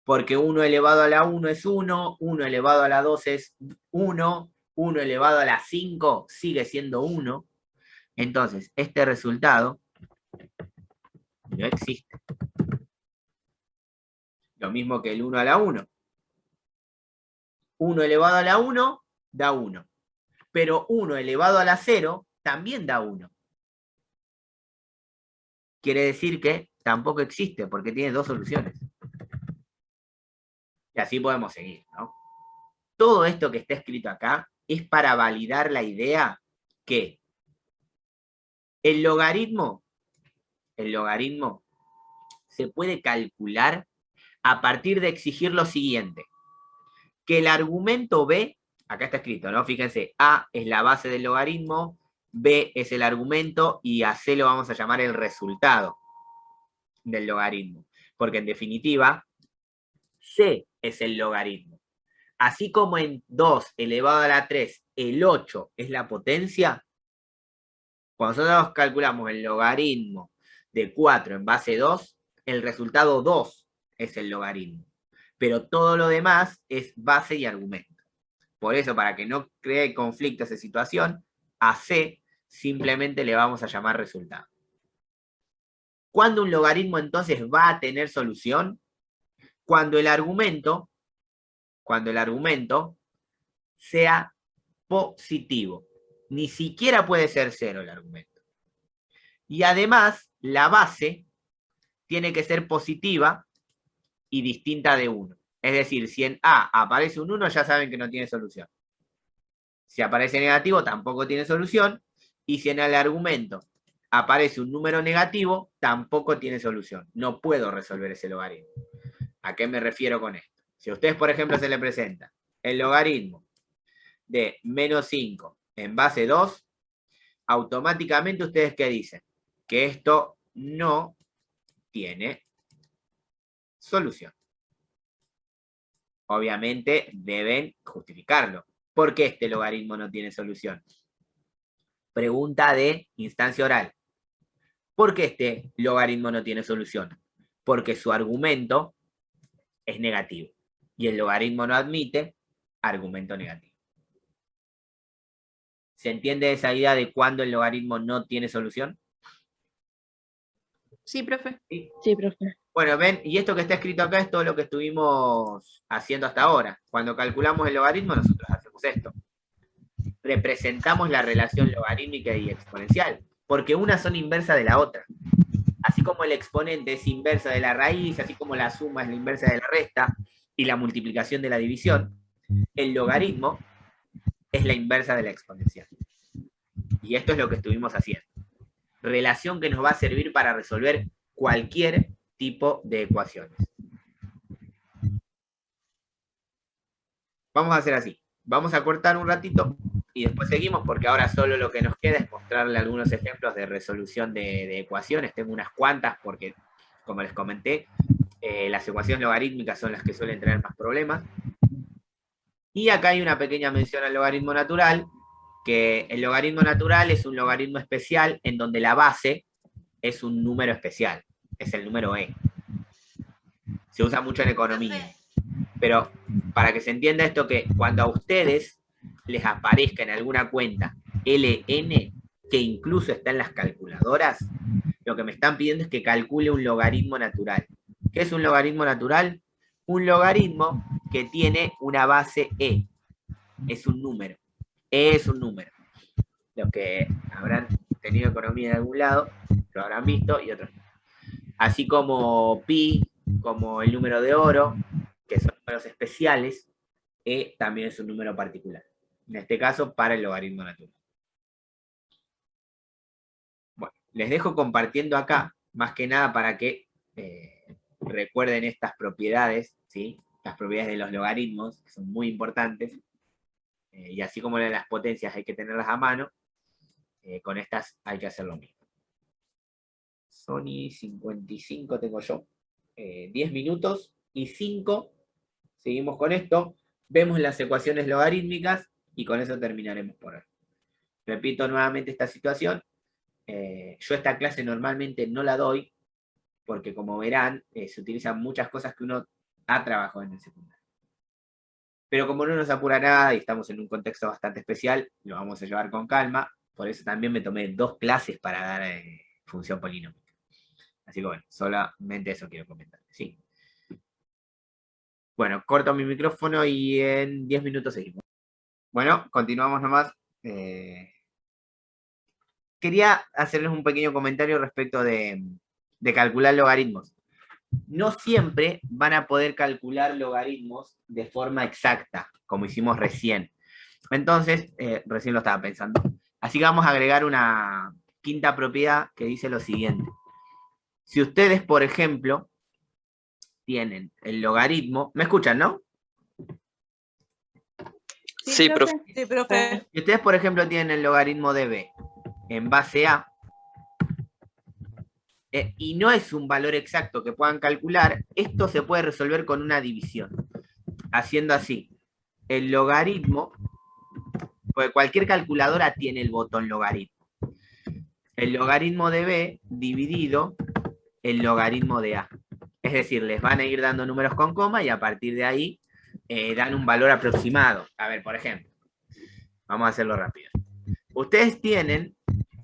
Speaker 1: Porque 1 elevado a la 1 es 1, 1 elevado a la 2 es 1, 1 elevado a la 5 sigue siendo 1. Entonces, este resultado no existe. Lo mismo que el 1 a la 1. 1 elevado a la 1 da 1. Pero 1 elevado a la 0 también da 1. Quiere decir que tampoco existe, porque tiene dos soluciones. Y así podemos seguir, ¿no? Todo esto que está escrito acá es para validar la idea que el logaritmo se puede calcular a partir de exigir lo siguiente. Que el argumento B, acá está escrito, ¿no? Fíjense, A es la base del logaritmo, B es el argumento y a C lo vamos a llamar el resultado del logaritmo. Porque en definitiva, C es el logaritmo. Así como en 2 elevado a la 3, el 8 es la potencia, cuando nosotros calculamos el logaritmo de 4 en base 2, el resultado 2 es el logaritmo. Pero todo lo demás es base y argumento. Por eso, para que no cree conflicto esa situación, a C simplemente le vamos a llamar resultado. ¿Cuándo un logaritmo entonces va a tener solución? Cuando el argumento sea positivo. Ni siquiera puede ser 0 el argumento. Y además, la base tiene que ser positiva y distinta de 1. Es decir, si en A aparece un 1, ya saben que no tiene solución. Si aparece negativo, tampoco tiene solución. Y si en el argumento aparece un número negativo, tampoco tiene solución. No puedo resolver ese logaritmo. ¿A qué me refiero con esto? Si a ustedes, por ejemplo, se le presenta el logaritmo de -5 en base 2, automáticamente ustedes ¿qué dicen? Que esto no tiene solución. Obviamente deben justificarlo. ¿Por qué este logaritmo no tiene solución? Pregunta de instancia oral. ¿Por qué este logaritmo no tiene solución? Porque su argumento es negativo. Y el logaritmo no admite argumento negativo. ¿Se entiende esa idea de cuándo el logaritmo no tiene solución?
Speaker 2: Sí, profe.
Speaker 4: Sí, profe.
Speaker 1: Bueno, ven, y esto que está escrito acá es todo lo que estuvimos haciendo hasta ahora. Cuando calculamos el logaritmo, nosotros hacemos esto. Representamos la relación logarítmica y exponencial, porque una son inversa de la otra. Así como el exponente es inversa de la raíz, así como la suma es la inversa de la resta, y la multiplicación de la división, el logaritmo es la inversa de la exponencial. Y esto es lo que estuvimos haciendo. Relación que nos va a servir para resolver cualquier tipo de ecuaciones. Vamos a hacer así. Vamos a cortar un ratito y después seguimos, porque ahora solo lo que nos queda es mostrarle algunos ejemplos de resolución de ecuaciones. Tengo unas cuantas porque, como les comenté, las ecuaciones logarítmicas son las que suelen tener más problemas. Y acá hay una pequeña mención al logaritmo natural, que el logaritmo natural es un logaritmo especial en donde la base es un número especial, es el número e. Se usa mucho en economía. Pero para que se entienda esto, que cuando a ustedes les aparezca en alguna cuenta LN, que incluso está en las calculadoras, lo que me están pidiendo es que calcule un logaritmo natural. ¿Qué es un logaritmo natural? Un logaritmo que tiene una base e. Es un número. E es un número. Los que habrán tenido economía en algún lado lo habrán visto y otros no. Así como pi, como el número de oro, que son números especiales, e también es un número particular. En este caso, para el logaritmo natural. Bueno, les dejo compartiendo acá, más que nada para que recuerden estas propiedades, ¿sí? Las propiedades de los logaritmos, que son muy importantes. Y así como las potencias hay que tenerlas a mano, con estas hay que hacer lo mismo. Sony 55 tengo yo. 10 minutos y 5. Seguimos con esto. Vemos las ecuaciones logarítmicas y con eso terminaremos por hoy. Repito nuevamente esta situación. Yo esta clase normalmente no la doy porque, como verán, se utilizan muchas cosas que uno ha trabajado en el secundario. Pero como no nos apura nada y estamos en un contexto bastante especial, lo vamos a llevar con calma. Por eso también me tomé 2 clases para dar función polinómica. Así que bueno, solamente eso quiero comentar. Sí. Bueno, corto mi micrófono y en 10 minutos seguimos. Bueno, continuamos nomás. Quería hacerles un pequeño comentario respecto de calcular logaritmos. No siempre van a poder calcular logaritmos de forma exacta, como hicimos recién. Entonces, recién lo estaba pensando. Así que vamos a agregar una quinta propiedad que dice lo siguiente. Si ustedes, por ejemplo, tienen el logaritmo... ¿Me escuchan, no?
Speaker 9: Sí, profe.
Speaker 2: Sí, profe.
Speaker 1: Si ustedes, por ejemplo, tienen el logaritmo de b en base a, y no es un valor exacto que puedan calcular, esto se puede resolver con una división. Haciendo así, el logaritmo, porque cualquier calculadora tiene el botón logaritmo. El logaritmo de b dividido el logaritmo de a. Es decir, les van a ir dando números con coma y a partir de ahí dan un valor aproximado. A ver, por ejemplo, vamos a hacerlo rápido. Ustedes tienen,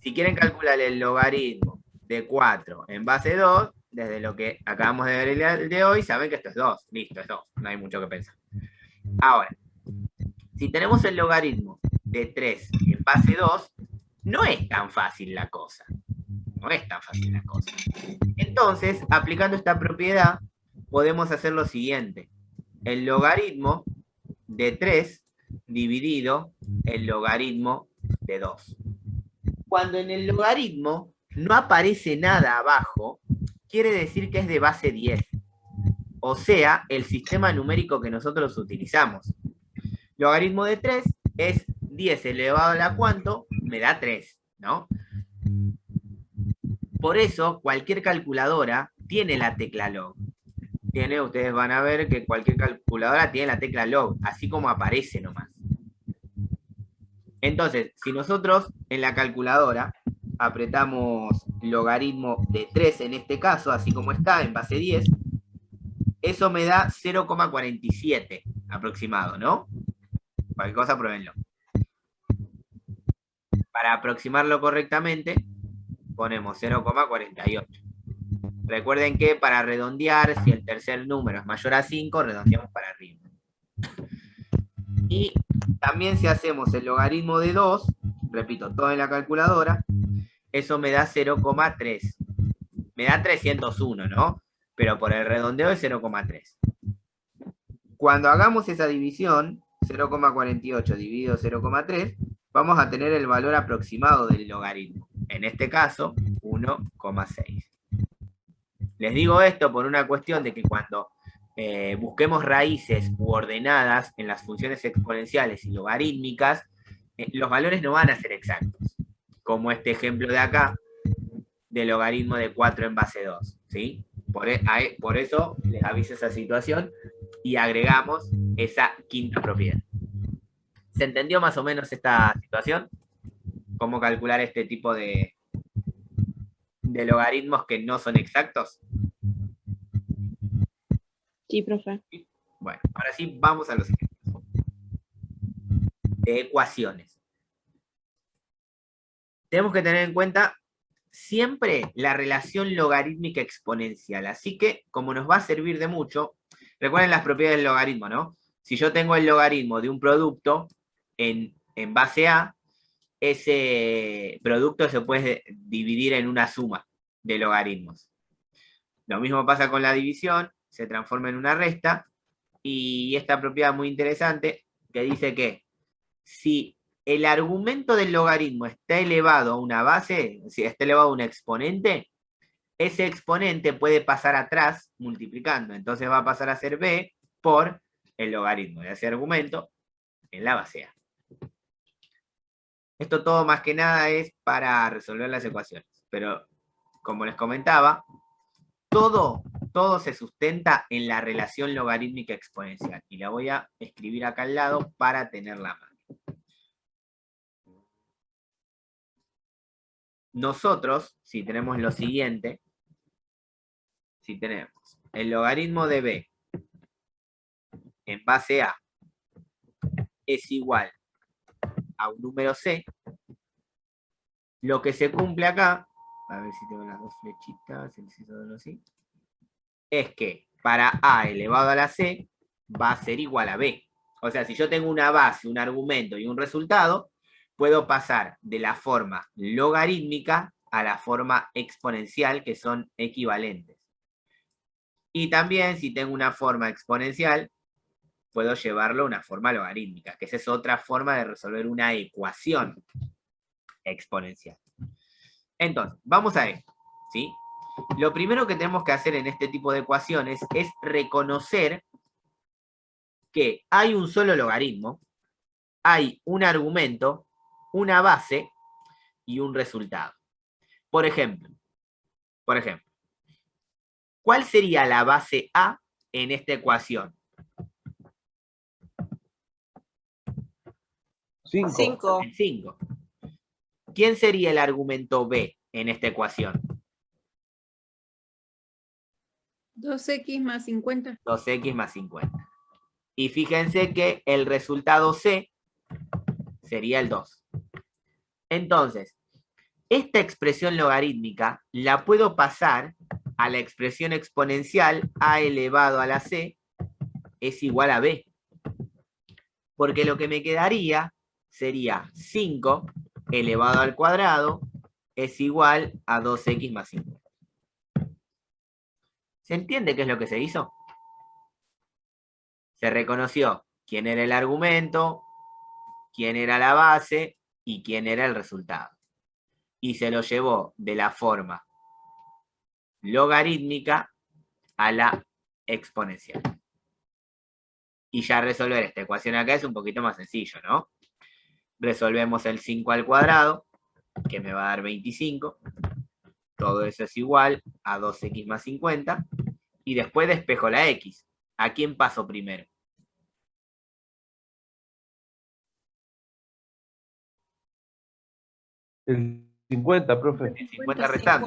Speaker 1: si quieren calcular el logaritmo de 4 en base 2, desde lo que acabamos de ver el de hoy, saben que esto es 2. Listo, es 2. No hay mucho que pensar. Ahora, si tenemos el logaritmo de 3 en base 2, no es tan fácil la cosa. No es tan fácil la cosa. Entonces, aplicando esta propiedad, podemos hacer lo siguiente. El logaritmo de 3 dividido el logaritmo de 2. Cuando en el logaritmo no aparece nada abajo, quiere decir que es de base 10. O sea, el sistema numérico que nosotros utilizamos. Logaritmo de 3 es 10 elevado a la cuánto, me da 3, ¿no? Por eso, cualquier calculadora tiene la tecla log. Ustedes van a ver que cualquier calculadora tiene la tecla log, así como aparece nomás. Entonces, si nosotros en la calculadora apretamos logaritmo de 3 en este caso, así como está, en base 10, eso me da 0,47 aproximado, ¿no? Cualquier cosa, pruébenlo. Para aproximarlo correctamente, ponemos 0,48. Recuerden que para redondear, si el tercer número es mayor a 5, redondeamos para arriba. Y también si hacemos el logaritmo de 2, repito, todo en la calculadora, eso me da 0,3. Me da 301, ¿no? Pero por el redondeo es 0,3. Cuando hagamos esa división, 0,48 dividido 0,3, vamos a tener el valor aproximado del logaritmo. En este caso, 1,6. Les digo esto por una cuestión de que cuando busquemos raíces u ordenadas en las funciones exponenciales y logarítmicas, los valores no van a ser exactos. Como este ejemplo de acá, de logaritmo de 4 en base 2. ¿Sí? Por eso les aviso esa situación y agregamos esa quinta propiedad. ¿Se entendió más o menos esta situación? ¿Cómo calcular este tipo de logaritmos que no son exactos?
Speaker 5: Sí, profe.
Speaker 1: Bueno, ahora sí vamos a los ejemplos de ecuaciones. Tenemos que tener en cuenta siempre la relación logarítmica exponencial. Así que, como nos va a servir de mucho, recuerden las propiedades del logaritmo, ¿no? Si yo tengo el logaritmo de un producto en base A, ese producto se puede dividir en una suma de logaritmos. Lo mismo pasa con la división, se transforma en una resta, y esta propiedad muy interesante que dice que si el argumento del logaritmo está elevado a una base, si está elevado a un exponente, ese exponente puede pasar atrás multiplicando. Entonces va a pasar a ser b por el logaritmo de ese argumento en la base A. Esto todo más que nada es para resolver las ecuaciones. Pero, como les comentaba, todo se sustenta en la relación logarítmica exponencial. Y la voy a escribir acá al lado para tenerla a mano. Nosotros, si tenemos lo siguiente, si tenemos el logaritmo de b en base A es igual a un número c, lo que se cumple acá, a ver si tengo las dos flechitas, así, es que para a elevado a la c va a ser igual a b. O sea, si yo tengo una base, un argumento y un resultado, puedo pasar de la forma logarítmica a la forma exponencial, que son equivalentes. Y también, si tengo una forma exponencial, puedo llevarlo a una forma logarítmica, que esa es otra forma de resolver una ecuación exponencial. Entonces, vamos a esto, ¿sí? Lo primero que tenemos que hacer en este tipo de ecuaciones es reconocer que hay un solo logaritmo, hay un argumento, una base y un resultado. Por ejemplo, ¿cuál sería la base A en esta ecuación?
Speaker 6: 5.
Speaker 1: El 5. ¿Quién sería el argumento B en esta ecuación?
Speaker 2: 2x más 50.
Speaker 1: 2x más 50. Y fíjense que el resultado C sería el 2. Entonces, esta expresión logarítmica la puedo pasar a la expresión exponencial a elevado a la C es igual a B. Porque lo que me quedaría sería 5 elevado al cuadrado es igual a 2x más 50. ¿Se entiende qué es lo que se hizo? Se reconoció quién era el argumento, quién era la base y quién era el resultado. Y se lo llevó de la forma logarítmica a la exponencial. Y ya resolver esta ecuación acá es un poquito más sencillo, ¿no? Resolvemos el 5 al cuadrado, que me va a dar 25. Todo eso es igual a 2x más 50. Y después despejo la x. ¿A quién paso primero?
Speaker 6: El 50, profe.
Speaker 1: El 50 restando.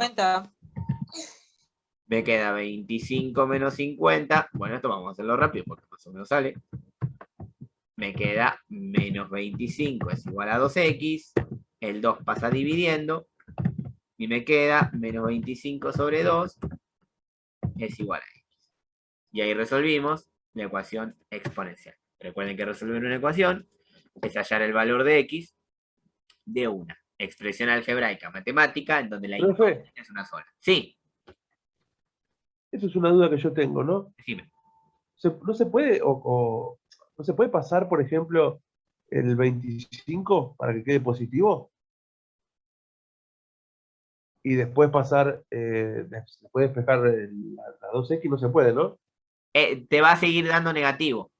Speaker 1: Me queda 25 menos 50. Bueno, esto vamos a hacerlo rápido porque más o menos sale. Me queda menos 25 es igual a 2x. El 2 pasa dividiendo. Y me queda menos 25 sobre 2 es igual a x. Y ahí resolvimos la ecuación exponencial. Recuerden que resolver una ecuación es hallar el valor de x de una expresión algebraica matemática en donde la
Speaker 6: Profe,
Speaker 1: incógnita es una sola. Sí,
Speaker 6: esa es una duda que yo tengo, ¿no?
Speaker 1: decime.
Speaker 6: ¿No se puede no se puede pasar, por ejemplo, el 25 para que quede positivo? Y después pasar, después despejar la 2x, no se puede, ¿no?
Speaker 1: Te va a seguir dando negativo.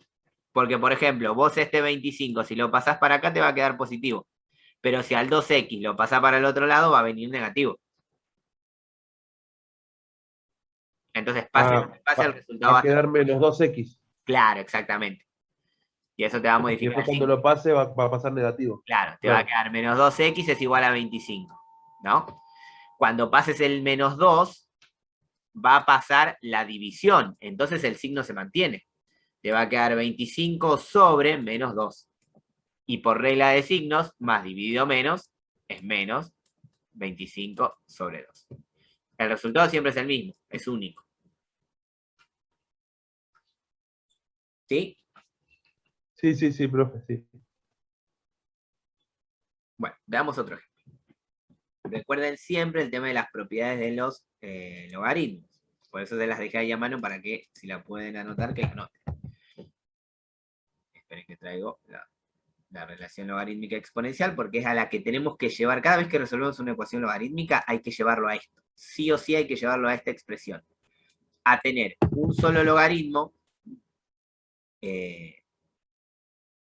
Speaker 1: Porque, por ejemplo, vos este 25, si lo pasás para acá, te va a quedar positivo. Pero si al 2x lo pasás para el otro lado, va a venir negativo. Entonces, pase el resultado.
Speaker 6: Va a quedar menos 2x.
Speaker 1: Claro, exactamente. Y eso te va a
Speaker 6: Y
Speaker 1: modificar.
Speaker 6: después cuando lo pase va a pasar negativo.
Speaker 1: Claro, te va a quedar menos 2x es igual a 25. ¿No? Cuando pases el menos 2, va a pasar la división. Entonces el signo se mantiene. Te va a quedar 25 sobre menos 2. Y por regla de signos, más dividido menos es menos 25 sobre 2. El resultado siempre es el mismo, es único. ¿Sí?
Speaker 6: Sí, profe, sí.
Speaker 1: Bueno, veamos otro ejemplo. Recuerden siempre el tema de las propiedades de los logaritmos. Por eso se las dejé ahí a mano para que, si la pueden anotar, que anoten. Esperen que traigo la relación logarítmica exponencial, porque es a la que tenemos que llevar. Cada vez que resolvemos una ecuación logarítmica, hay que llevarlo a esto. Sí o sí hay que llevarlo a esta expresión. A tener un solo logaritmo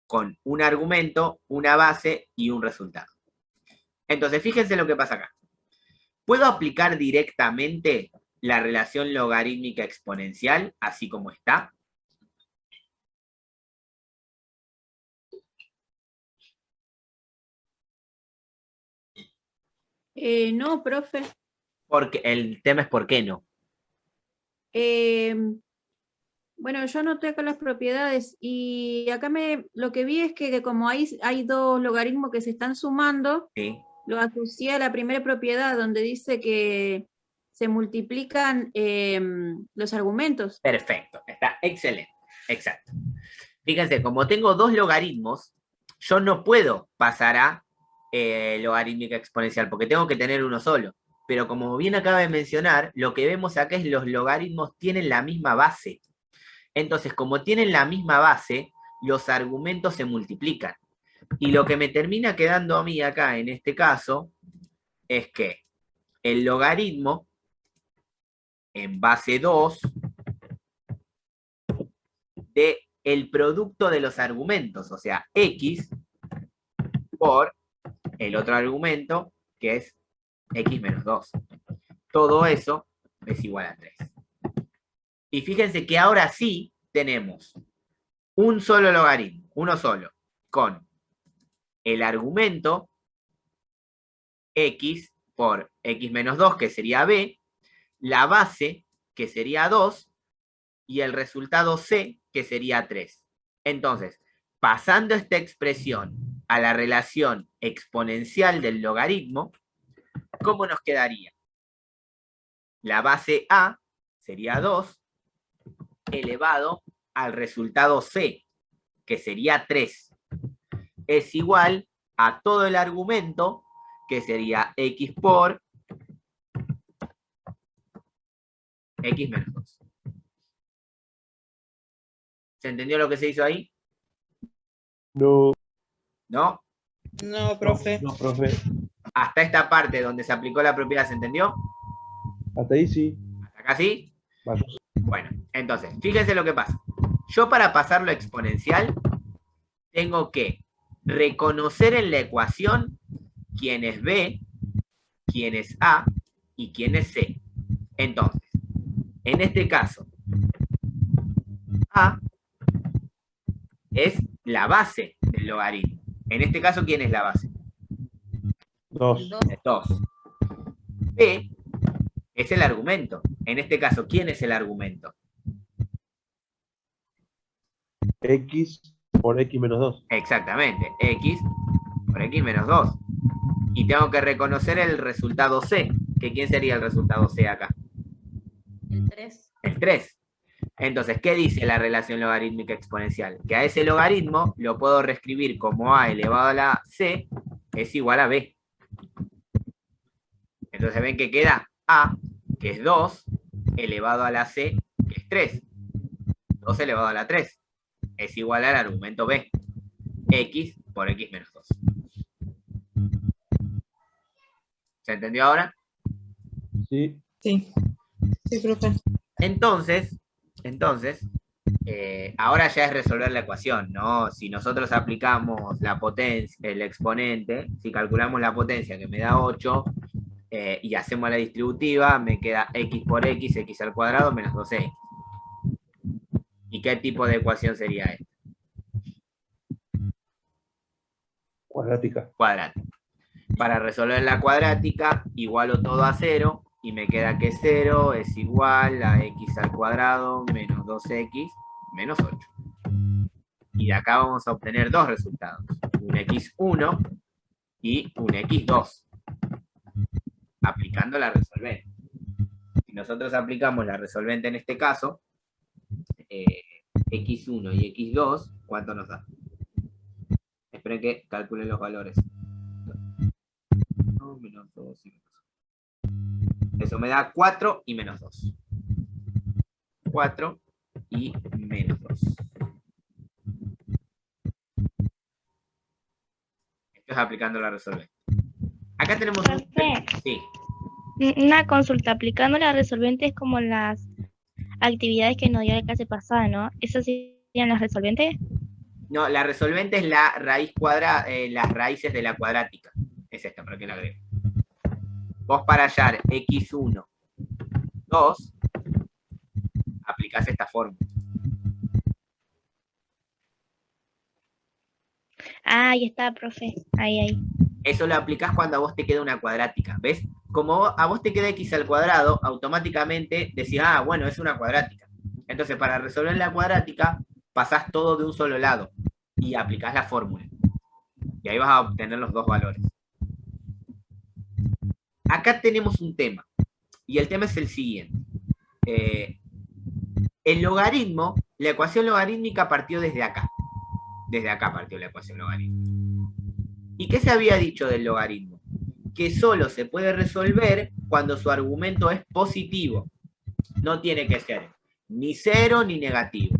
Speaker 1: con un argumento, una base y un resultado. Entonces, fíjense lo que pasa acá. ¿Puedo aplicar directamente la relación logarítmica exponencial, así como está?
Speaker 2: No, profe.
Speaker 1: Porque el tema es por qué no.
Speaker 2: Bueno, yo anoté acá las propiedades y acá lo que vi es que como hay dos logaritmos que se están sumando,
Speaker 1: ¿Sí?
Speaker 2: lo asocié a la primera propiedad donde dice que se multiplican los argumentos.
Speaker 1: Perfecto, está excelente, exacto. Fíjense, como tengo dos logaritmos, yo no puedo pasar a logarítmica exponencial, porque tengo que tener uno solo. Pero como bien acaba de mencionar, lo que vemos acá es que los logaritmos tienen la misma base. Entonces, como tienen la misma base, los argumentos se multiplican. Y lo que me termina quedando a mí acá, en este caso, es que el logaritmo en base 2 de el producto de los argumentos, o sea, x por el otro argumento, que es x menos 2. Todo eso es igual a 3. Y fíjense que ahora sí tenemos un solo logaritmo, uno solo, con el argumento x por x menos 2, que sería b, la base, que sería 2, y el resultado c, que sería 3. Entonces, pasando esta expresión a la relación exponencial del logaritmo, ¿cómo nos quedaría? La base a sería 2 elevado al resultado c, que sería 3. Es igual a todo el argumento, que sería x por x menos 2. ¿Se entendió lo que se hizo ahí?
Speaker 6: No,
Speaker 1: ¿No?
Speaker 9: No, profe.
Speaker 6: no, profe.
Speaker 1: Hasta esta parte donde se aplicó la propiedad, ¿se entendió?
Speaker 6: Hasta ahí sí.
Speaker 1: ¿Hasta acá sí?
Speaker 6: Vale.
Speaker 1: Bueno, entonces, fíjense lo que pasa. Yo para pasarlo a exponencial, tengo que reconocer en la ecuación quién es B, quién es A y quién es C. Entonces, en este caso, A es la base del logaritmo. En este caso, ¿quién es la base?
Speaker 6: 2.
Speaker 1: 2. B Es el argumento. En este caso, ¿quién es el argumento?
Speaker 6: X por X menos 2.
Speaker 1: Exactamente, X por X menos 2. Y tengo que reconocer el resultado C. ¿Que quién sería el resultado C acá?
Speaker 2: El 3.
Speaker 1: El 3. Entonces, ¿qué dice la relación logarítmica exponencial? Que a ese logaritmo lo puedo reescribir como A elevado a la C es igual a B. Entonces ven que queda A, que es 2, elevado a la C, que es 3. 2 elevado a la 3 es igual al argumento B. X por X menos 2. ¿Se entendió ahora?
Speaker 6: Sí.
Speaker 9: Sí, sí, profe.
Speaker 1: Entonces, ahora ya es resolver la ecuación, ¿no? Si nosotros aplicamos la potencia, el exponente, si calculamos la potencia que me da 8, y hacemos la distributiva, me queda x por x, x al cuadrado menos 2x. ¿Y qué tipo de ecuación sería esta?
Speaker 6: Cuadrática.
Speaker 1: Cuadrática. Para resolver la cuadrática, igualo todo a 0, y me queda que 0 es igual a x al cuadrado menos 2x menos 8. Y de acá vamos a obtener dos resultados, un x1 y un x2, aplicando la resolvente. Si nosotros aplicamos la resolvente en este caso, x1 y x2, ¿cuánto nos da? Esperen que calculen los valores. Menos 2 y menos 2. Eso me da 4 y menos 2. 4 y menos 2. Esto es aplicando la resolvente. Acá tenemos un...
Speaker 3: Profe,
Speaker 1: Sí.
Speaker 3: una consulta, aplicando la resolvente es como las actividades que nos dio la clase pasada, ¿no? ¿Esas serían las resolventes?
Speaker 1: No, la resolvente es la raíz cuadrada, las raíces de la cuadrática. Es esta, para que la agrego. Vos para hallar x1, 2, aplicás esta fórmula.
Speaker 3: Ah, ahí está, profe. Ahí.
Speaker 1: Eso lo aplicás cuando a vos te queda una cuadrática. ¿Ves? Como a vos te queda x al cuadrado, automáticamente decís, ah, bueno, es una cuadrática. Entonces, para resolver la cuadrática, pasás todo de un solo lado y aplicás la fórmula. Y ahí vas a obtener los dos valores. Acá tenemos un tema. Y el tema es el siguiente. El logaritmo, la ecuación logarítmica partió desde acá. Desde acá partió la ecuación logarítmica. ¿Y qué se había dicho del logaritmo? Que solo se puede resolver cuando su argumento es positivo. No tiene que ser ni cero ni negativo.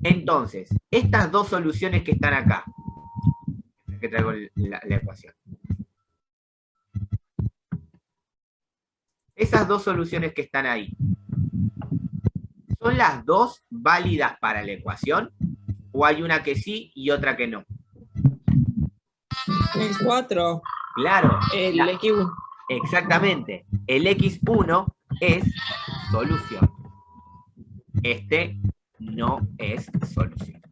Speaker 1: Entonces, estas dos soluciones que están acá, que traigo la ecuación. Esas dos soluciones que están ahí, ¿son las dos válidas para la ecuación? ¿O hay una que sí y otra que no?
Speaker 9: El 4,
Speaker 1: Claro.
Speaker 9: el X1.
Speaker 1: Exactamente. El x1 es solución. Este no es solución.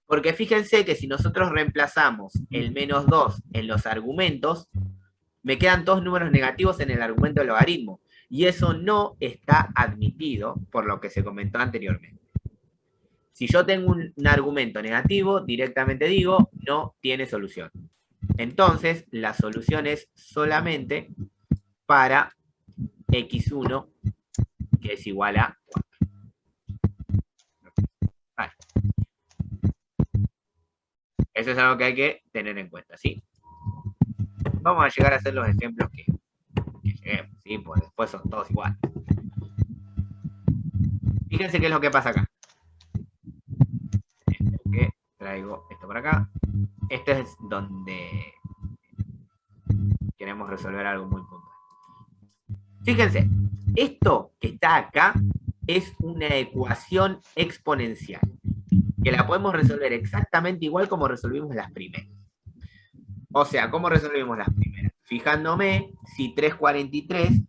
Speaker 1: Porque fíjense que si nosotros reemplazamos el menos 2 en los argumentos, me quedan dos números negativos en el argumento del logaritmo. Y eso no está admitido por lo que se comentó anteriormente. Si yo tengo un argumento negativo, directamente digo, no tiene solución. Entonces, la solución es solamente para x1, que es igual a 4. Vale. Eso es algo que hay que tener en cuenta, ¿sí? Vamos a llegar a hacer los ejemplos que lleguemos, ¿sí? Pues después son todos iguales. Fíjense qué es lo que pasa acá. Que traigo esto por acá. Este es donde queremos resolver algo muy puntual. Fíjense, esto que está acá es una ecuación exponencial, que la podemos resolver exactamente igual como resolvimos las primeras. O sea, ¿cómo resolvimos las primeras? Fijándome si 343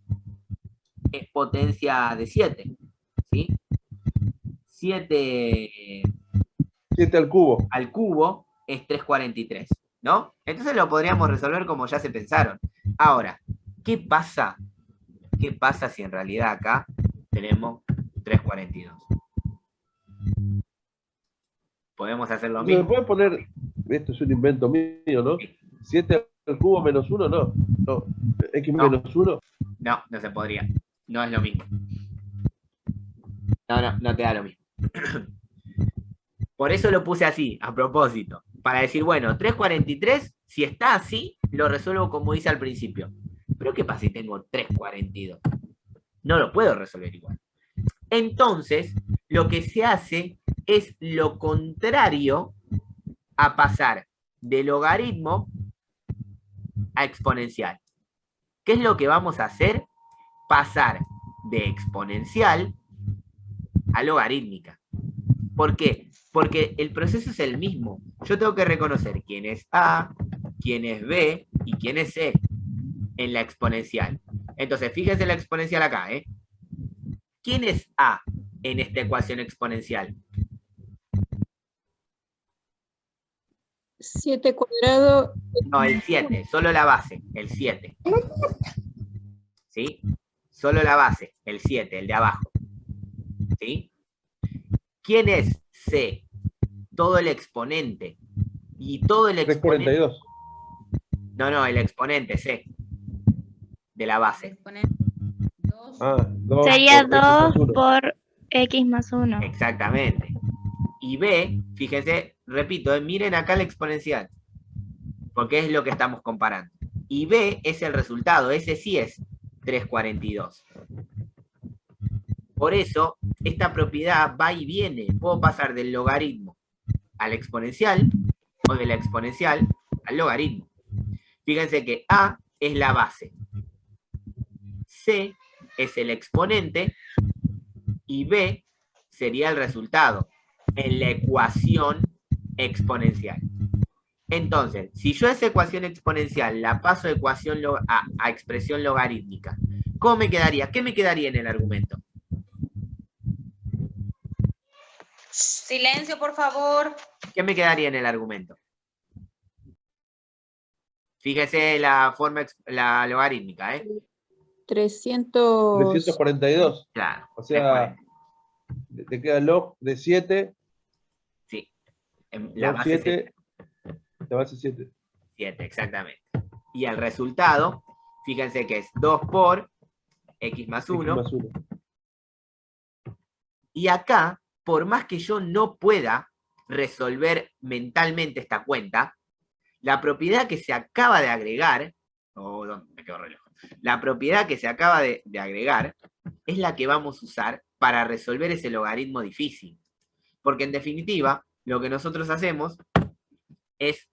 Speaker 1: es potencia de 7, ¿sí? 7
Speaker 6: al cubo.
Speaker 1: al cubo es 343, ¿no? Entonces lo podríamos resolver como ya se pensaron. Ahora, ¿qué pasa ¿qué pasa si en realidad acá tenemos 342? ¿Podemos hacer lo
Speaker 6: ¿Se
Speaker 1: mismo?
Speaker 6: puede poner, esto es un invento mío, ¿no? 7 al cubo menos 1, no. No. X
Speaker 1: No.
Speaker 6: menos 1.
Speaker 1: No, no se podría. No es lo mismo. No te da lo mismo. Por eso lo puse así, a propósito. Para decir, bueno, 343, si está así, lo resuelvo como hice al principio. Pero ¿qué pasa si tengo 342? No lo puedo resolver igual. Entonces, lo que se hace es lo contrario a pasar de logaritmo a exponencial. ¿Qué es lo que vamos a hacer? Pasar de exponencial a logarítmica. ¿Por qué? Porque el proceso es el mismo. Yo tengo que reconocer quién es A, quién es B y quién es C en la exponencial. Entonces, fíjense la exponencial acá, ¿eh? ¿Quién es A en esta ecuación exponencial?
Speaker 5: 7 cuadrado.
Speaker 1: No, el 7, solo la base, el 7. ¿Sí? Solo la base, el 7, el de abajo. ¿Sí? ¿Quién es C? Todo el exponente. Y todo el exponente.
Speaker 6: 342.
Speaker 1: No, el exponente C. De la base.
Speaker 6: Ah, 2
Speaker 3: Sería
Speaker 6: por X más
Speaker 3: 2
Speaker 6: 1.
Speaker 3: por X más 1.
Speaker 1: Exactamente. Y B, fíjense, repito, miren acá la exponencial. Porque es lo que estamos comparando. Y B es el resultado, ese sí es 342. Por eso, esta propiedad va y viene. Puedo pasar del logaritmo al exponencial, o de la exponencial al logaritmo. Fíjense que A es la base, C es el exponente, y B sería el resultado en la ecuación exponencial. Entonces, si yo esa ecuación exponencial la paso a ecuación a expresión logarítmica, ¿cómo me quedaría? ¿Qué me quedaría en el argumento?
Speaker 8: Silencio, por favor.
Speaker 1: ¿Qué me quedaría en el argumento? Fíjese la forma, la logarítmica, ¿eh?
Speaker 6: 342.
Speaker 1: Claro.
Speaker 6: O sea,
Speaker 1: 340.
Speaker 6: te queda log de 7.
Speaker 1: Sí. La
Speaker 6: Log
Speaker 1: base
Speaker 6: 7. La base 7.
Speaker 1: 7, exactamente. Y el resultado, fíjense que es 2 por X más 1.
Speaker 6: X más 1.
Speaker 1: Y acá, por más que yo no pueda resolver mentalmente esta cuenta, la propiedad que se acaba de agregar, me quedo re lejos. La propiedad que se acaba de agregar es la que vamos a usar para resolver ese logaritmo difícil. Porque en definitiva, lo que nosotros hacemos es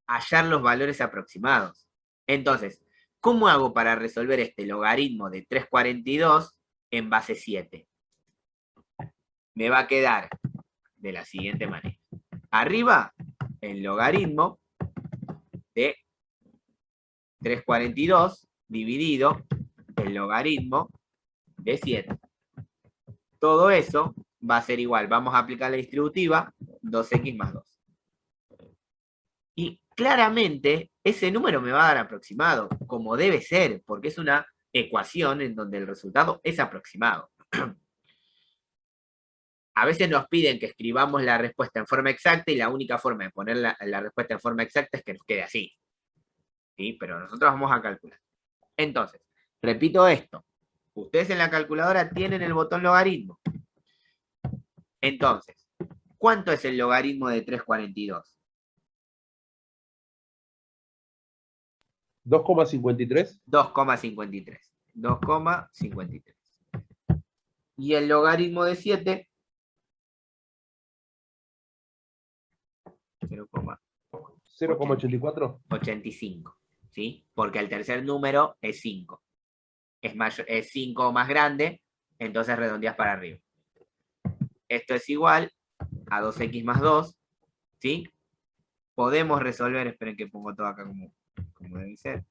Speaker 1: hallar los valores aproximados. Entonces, ¿cómo hago para resolver este logaritmo de 342 en base 7? Me va a quedar de la siguiente manera. Arriba, el logaritmo de 342 dividido el logaritmo de 7. Todo eso va a ser igual. Vamos a aplicar la distributiva 2x más 2. Y claramente ese número me va a dar aproximado, como debe ser, porque es una ecuación en donde el resultado es aproximado. A veces nos piden que escribamos la respuesta en forma exacta y la única forma de poner la respuesta en forma exacta es que nos quede así. ¿Sí? Pero nosotros vamos a calcular. Entonces, repito esto. Ustedes en la calculadora tienen el botón logaritmo. Entonces, ¿cuánto es el logaritmo de 342?
Speaker 6: 2,53.
Speaker 1: 2,53. 2,53. Y el logaritmo de 7,
Speaker 6: 0,84.
Speaker 1: 85. ¿Sí? Porque el tercer número es 5. Es 5 más grande, entonces redondeas para arriba. Esto es igual a 2x más 2. ¿Sí? Podemos resolver, esperen que pongo todo acá como debe ser.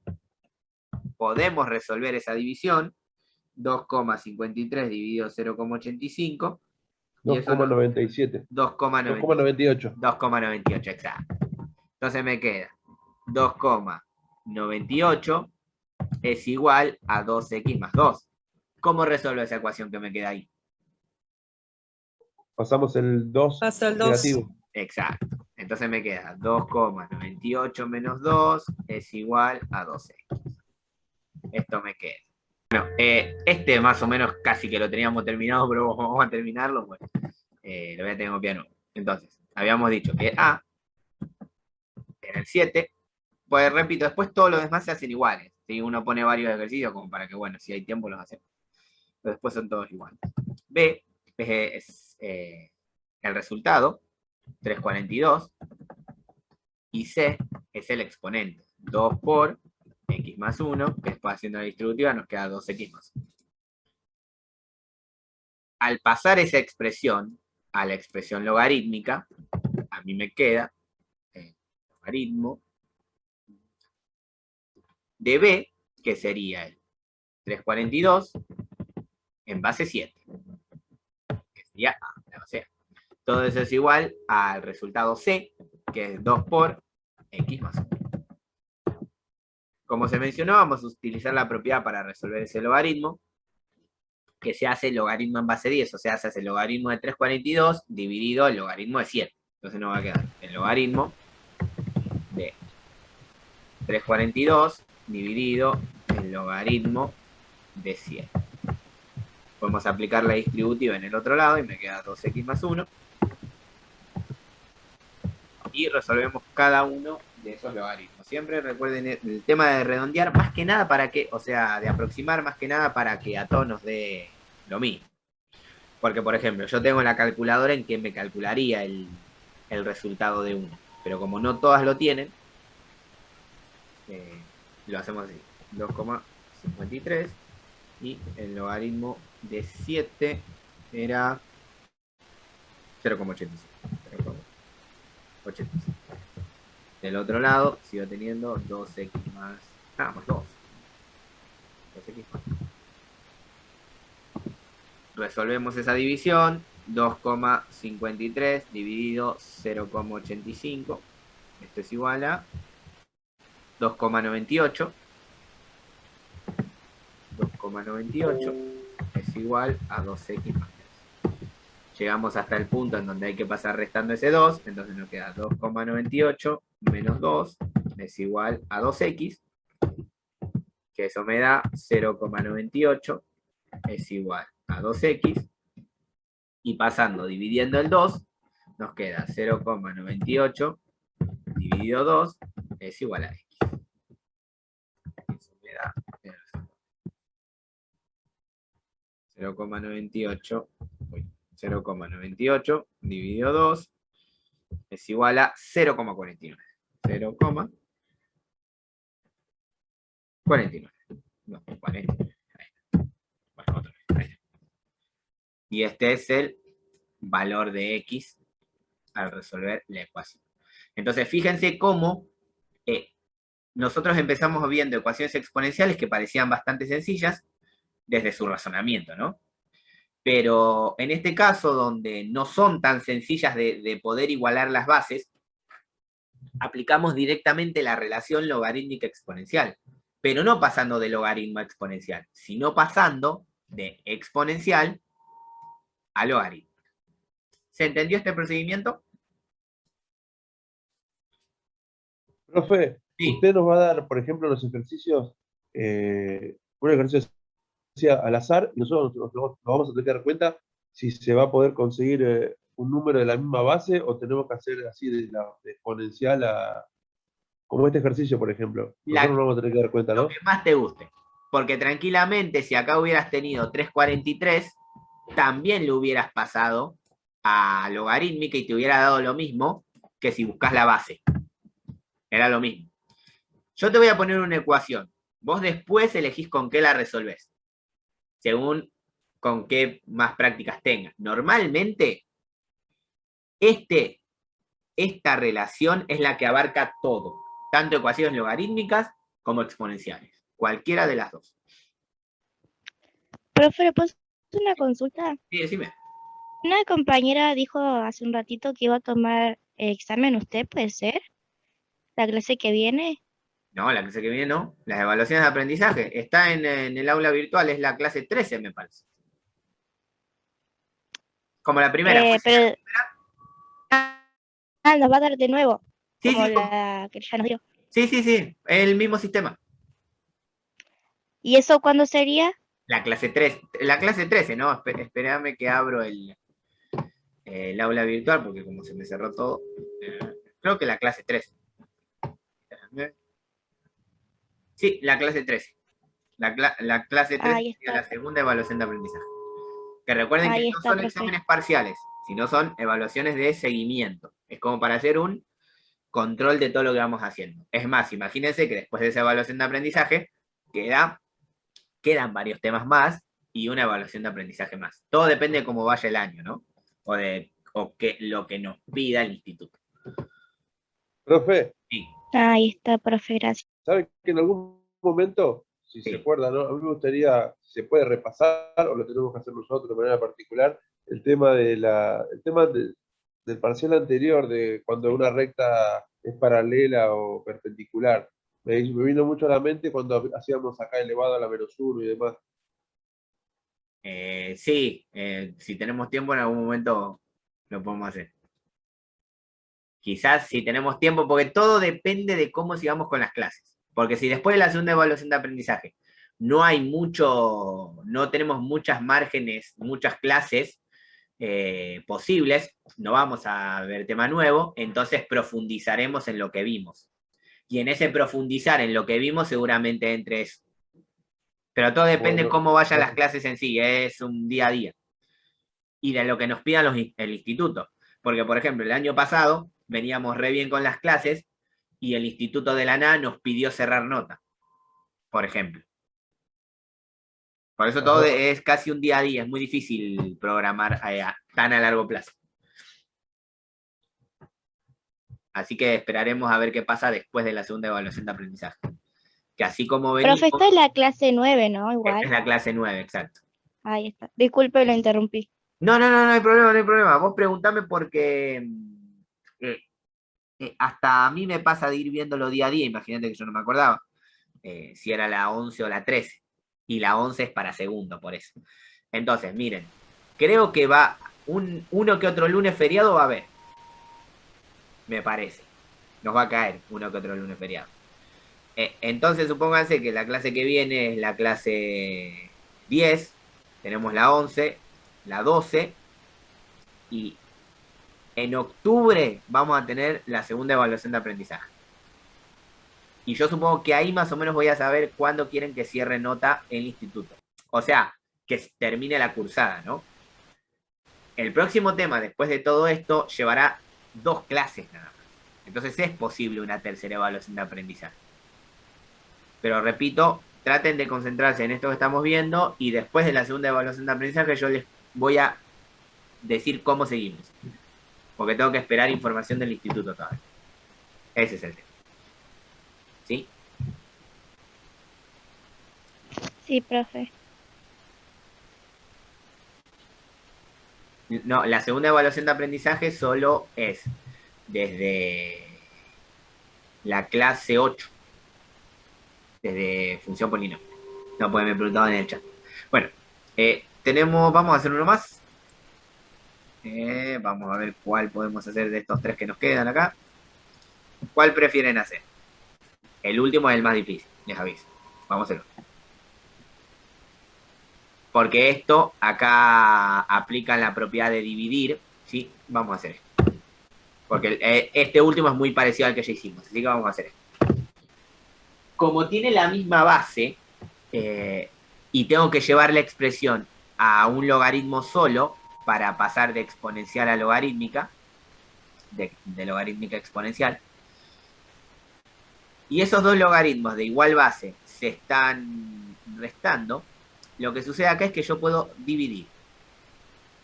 Speaker 1: Podemos resolver esa división. 2,53 dividido 0,85.
Speaker 6: 2,97. 2,98.
Speaker 1: 2,98, exacto. Entonces me queda 2,98 es igual a 2x más 2. ¿Cómo resuelvo esa ecuación que me queda ahí?
Speaker 6: Pasamos el 2
Speaker 9: Pasa el 2.
Speaker 6: negativo.
Speaker 1: Exacto. Entonces me queda 2,98 menos 2 es igual a 2x. Esto me queda. Bueno, este más o menos casi que lo teníamos terminado, pero vamos a terminarlo. Bueno, lo voy a tener copiado. Entonces, habíamos dicho que A era el 7. Pues repito, después todos los demás se hacen iguales. ¿Sí? Uno pone varios ejercicios como para que, bueno, si hay tiempo los hacemos. Pero después son todos iguales. B es el resultado, 342. Y C es el exponente, 2 por x más 1, que después haciendo la distributiva nos queda 2x más 1. Al pasar esa expresión a la expresión logarítmica, a mí me queda el logaritmo de B, que sería el 342 en base 7, que sería A, o sea, todo eso es igual al resultado C, que es 2 por x más 1. Como se mencionó, vamos a utilizar la propiedad para resolver ese logaritmo, que se hace el logaritmo en base 10, o sea, se hace el logaritmo de 342 dividido el logaritmo de 7. Entonces nos va a quedar el logaritmo de 342 dividido el logaritmo de 7. Podemos aplicar la distributiva en el otro lado y me queda 2x más 1. Y resolvemos cada uno de esos logaritmos. Siempre recuerden el tema de redondear, más que nada para que, o sea, de aproximar más que nada para que a todos nos dé lo mismo. Porque, por ejemplo, yo tengo la calculadora en que me calcularía el resultado de 1. Pero como no todas lo tienen, lo hacemos así. 2,53 y el logaritmo de 7 era 0,85. 0,85. Del otro lado sigo teniendo 2x más 2. 2x más. Resolvemos esa división. 2,53 dividido 0,85. Esto es igual a 2,98. 2,98 es igual a 2x más 3. Llegamos hasta el punto en donde hay que pasar restando ese 2, entonces nos queda 2,98 menos 2 es igual a 2x, que eso me da 0,98 es igual a 2x, y pasando, dividiendo el 2, nos queda 0,98 dividido 2 es igual a x. Eso me da 0,98 dividido 2 es igual a 0,49. 0,49. No, 49. Bueno, otra vez. Y este es el valor de x al resolver la ecuación. Entonces, fíjense cómo nosotros empezamos viendo ecuaciones exponenciales que parecían bastante sencillas desde su razonamiento, ¿no? Pero en este caso, donde no son tan sencillas de poder igualar las bases, aplicamos directamente la relación logarítmica exponencial, pero no pasando de logaritmo a exponencial, sino pasando de exponencial a logaritmo. ¿Se entendió este procedimiento?
Speaker 6: Profe,
Speaker 1: Sí.
Speaker 6: usted nos va a dar, por ejemplo, los ejercicios, un ejercicio al azar, y nosotros nos vamos a tener que dar cuenta si se va a poder conseguir un número de la misma base o tenemos que hacer así de exponencial a, como este ejercicio, por ejemplo. Nosotros nos vamos a tener que dar cuenta, ¿no?
Speaker 1: Lo que más te guste. Porque tranquilamente, si acá hubieras tenido 343, también le hubieras pasado a logarítmica y te hubiera dado lo mismo que si buscas la base. Era lo mismo. Yo te voy a poner una ecuación. Vos después elegís con qué la resolvés, según con qué más prácticas tengas. Normalmente, esta relación es la que abarca todo, tanto ecuaciones logarítmicas como exponenciales. Cualquiera de las dos.
Speaker 3: Profe, ¿le puedo hacer una consulta?
Speaker 1: Sí, decime.
Speaker 3: Una compañera dijo hace un ratito que iba a tomar el examen. ¿Usted puede ser? ¿La clase que viene?
Speaker 1: No, la clase que viene no. Las evaluaciones de aprendizaje. Está en el aula virtual, es la clase 13, me parece. Como la primera.
Speaker 3: Pero nos va a dar de nuevo,
Speaker 1: Sí,
Speaker 3: como
Speaker 1: sí,
Speaker 3: la que ya nos dio.
Speaker 1: sí, el mismo sistema.
Speaker 3: ¿Y eso cuándo sería?
Speaker 1: La clase 3, la clase 13, ¿no? Espérame que abro el aula virtual, porque como se me cerró todo, creo que la clase 13. Sí, la clase 13. La clase 13
Speaker 3: Ahí
Speaker 1: sería
Speaker 3: está.
Speaker 1: la segunda evaluación de aprendizaje. Que recuerden que
Speaker 3: Ahí
Speaker 1: no
Speaker 3: está,
Speaker 1: son
Speaker 3: profe.
Speaker 1: exámenes parciales, sino son evaluaciones de seguimiento. Es como para hacer un control de todo lo que vamos haciendo. Es más, imagínense que después de esa evaluación de aprendizaje quedan varios temas más y una evaluación de aprendizaje más. Todo depende de cómo vaya el año, ¿no? O lo que nos pida el instituto.
Speaker 6: Profe,
Speaker 1: Sí,
Speaker 3: Ahí está, profe, gracias.
Speaker 6: ¿sabe que en algún momento, si
Speaker 1: Sí.
Speaker 6: se acuerda, ¿no? A mí me gustaría, si se puede repasar, o lo tenemos que hacer nosotros de manera particular, el tema del parcial anterior, de cuando una recta es paralela o perpendicular. Me vino mucho a la mente cuando hacíamos acá elevado a la menos 1 y demás.
Speaker 1: Sí, si tenemos tiempo en algún momento lo podemos hacer. Quizás si tenemos tiempo, porque todo depende de cómo sigamos con las clases. Porque si después de la segunda evaluación de aprendizaje no tenemos muchas márgenes, muchas clases posibles, no vamos a ver tema nuevo, entonces profundizaremos en lo que vimos. Y en ese profundizar en lo que vimos seguramente entre eso. Pero todo depende de
Speaker 6: Bueno,
Speaker 1: cómo vayan las clases en sí, es un día a día. Y de lo que nos pida el instituto. Porque, por ejemplo, el año pasado veníamos re bien con las clases y el Instituto de la NA nos pidió cerrar nota, por ejemplo. Por eso todo es casi un día a día, es muy difícil programar tan a largo plazo. Así que esperaremos a ver qué pasa después de la segunda evaluación de aprendizaje. Que así como venimos...
Speaker 3: Profe, esta es la clase 9, ¿no?
Speaker 1: Esta
Speaker 3: Igual.
Speaker 1: es la clase 9, exacto.
Speaker 3: Ahí está. Disculpe, lo interrumpí.
Speaker 1: No hay problema, no hay problema. Vos preguntame porque hasta a mí me pasa de ir viéndolo día a día, imagínate que yo no me acordaba si era la 11 o la 13. Y la 11 es para segundo, por eso. Entonces, miren, creo que va uno que otro lunes feriado va a haber. Me parece. Nos va a caer uno que otro lunes feriado. Entonces, supónganse que la clase que viene es la clase 10, tenemos la 11, la 12, y en octubre vamos a tener la segunda evaluación de aprendizaje. Y yo supongo que ahí más o menos voy a saber cuándo quieren que cierre nota el instituto. O sea, que termine la cursada, ¿no? El próximo tema, después de todo esto, llevará 2 clases nada más. Entonces es posible una tercera evaluación de aprendizaje. Pero repito, traten de concentrarse en esto que estamos viendo y después de la segunda evaluación de aprendizaje yo les voy a decir cómo seguimos. Porque tengo que esperar información del instituto todavía. Ese es el tema. ¿Sí?
Speaker 3: Sí, profe.
Speaker 1: No, la segunda evaluación de aprendizaje solo es desde la clase 8. Desde función polinomial. No, pues me preguntaban en el chat. Bueno, vamos a hacer uno más. Vamos a ver cuál podemos hacer de estos 3 que nos quedan acá. ¿Cuál prefieren hacer? El último es el más difícil, les aviso. Vamos a hacerlo. Porque esto acá aplica la propiedad de dividir, ¿sí? Vamos a hacer esto. Porque este último es muy parecido al que ya hicimos, así que vamos a hacer esto. Como tiene la misma base, y tengo que llevar la expresión a un logaritmo solo para pasar de exponencial a logarítmica, de logarítmica a exponencial, y esos 2 logaritmos de igual base se están restando, lo que sucede acá es que yo puedo dividir.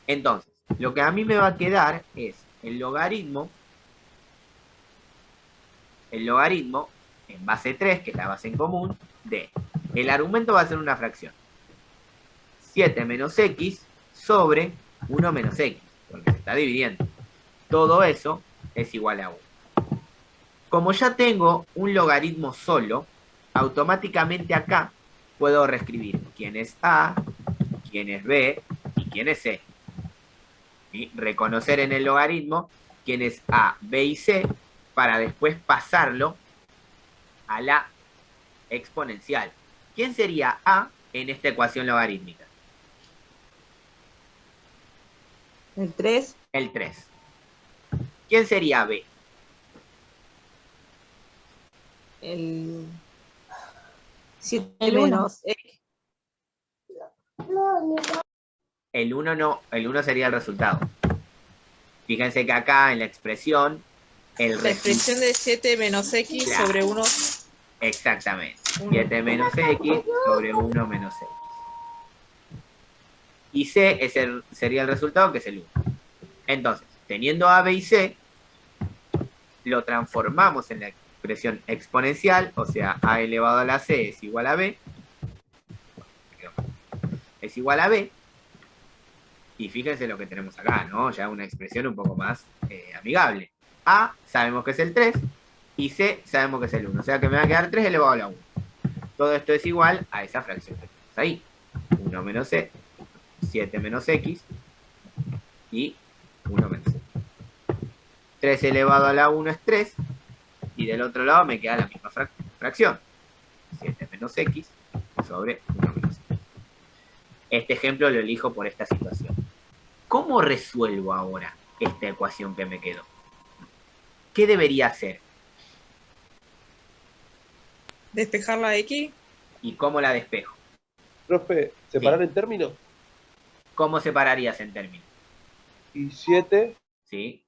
Speaker 1: Entonces, lo que a mí me va a quedar es el logaritmo en base 3, que es la base en común, de el argumento va a ser una fracción. 7 menos x sobre 1 menos x, porque se está dividiendo. Todo eso es igual a 1. Como ya tengo un logaritmo solo, automáticamente acá puedo reescribir quién es A, quién es B y quién es C. ¿Sí? Reconocer en el logaritmo quién es A, B y C para después pasarlo a la exponencial. ¿Quién sería A en esta ecuación logarítmica?
Speaker 9: El 3.
Speaker 1: El 3. ¿Quién sería B?
Speaker 9: El 7
Speaker 5: El uno.
Speaker 9: menos X.
Speaker 1: El 1 no, el 1 sería el resultado. Fíjense que acá en la expresión,
Speaker 9: La expresión de 7 menos X
Speaker 1: Claro.
Speaker 9: sobre 1.
Speaker 1: exactamente, 7 menos X sobre 1 menos X. Y C sería el resultado, que es el 1. Entonces, teniendo A, B y C, lo transformamos en la expresión exponencial, o sea, A elevado a la C es igual a B, es igual a B, y fíjense lo que tenemos acá, ¿no? Ya una expresión un poco más amigable. A sabemos que es el 3, y C sabemos que es el 1, o sea que me va a quedar 3 elevado a la 1. Todo esto es igual a esa fracción que tenemos ahí. 1 menos C, 7 menos X, y 1 menos C. 3 elevado a la 1 es 3, y del otro lado me queda la misma fracción. 7 menos X sobre 1 menos X. Este ejemplo lo elijo por esta situación. ¿Cómo resuelvo ahora esta ecuación que me quedó? ¿Qué debería hacer?
Speaker 9: Despejar la X.
Speaker 1: ¿Y cómo la despejo?
Speaker 6: Profe, separar en términos.
Speaker 1: ¿Cómo separarías en términos?
Speaker 6: Y 7
Speaker 1: ¿Sí?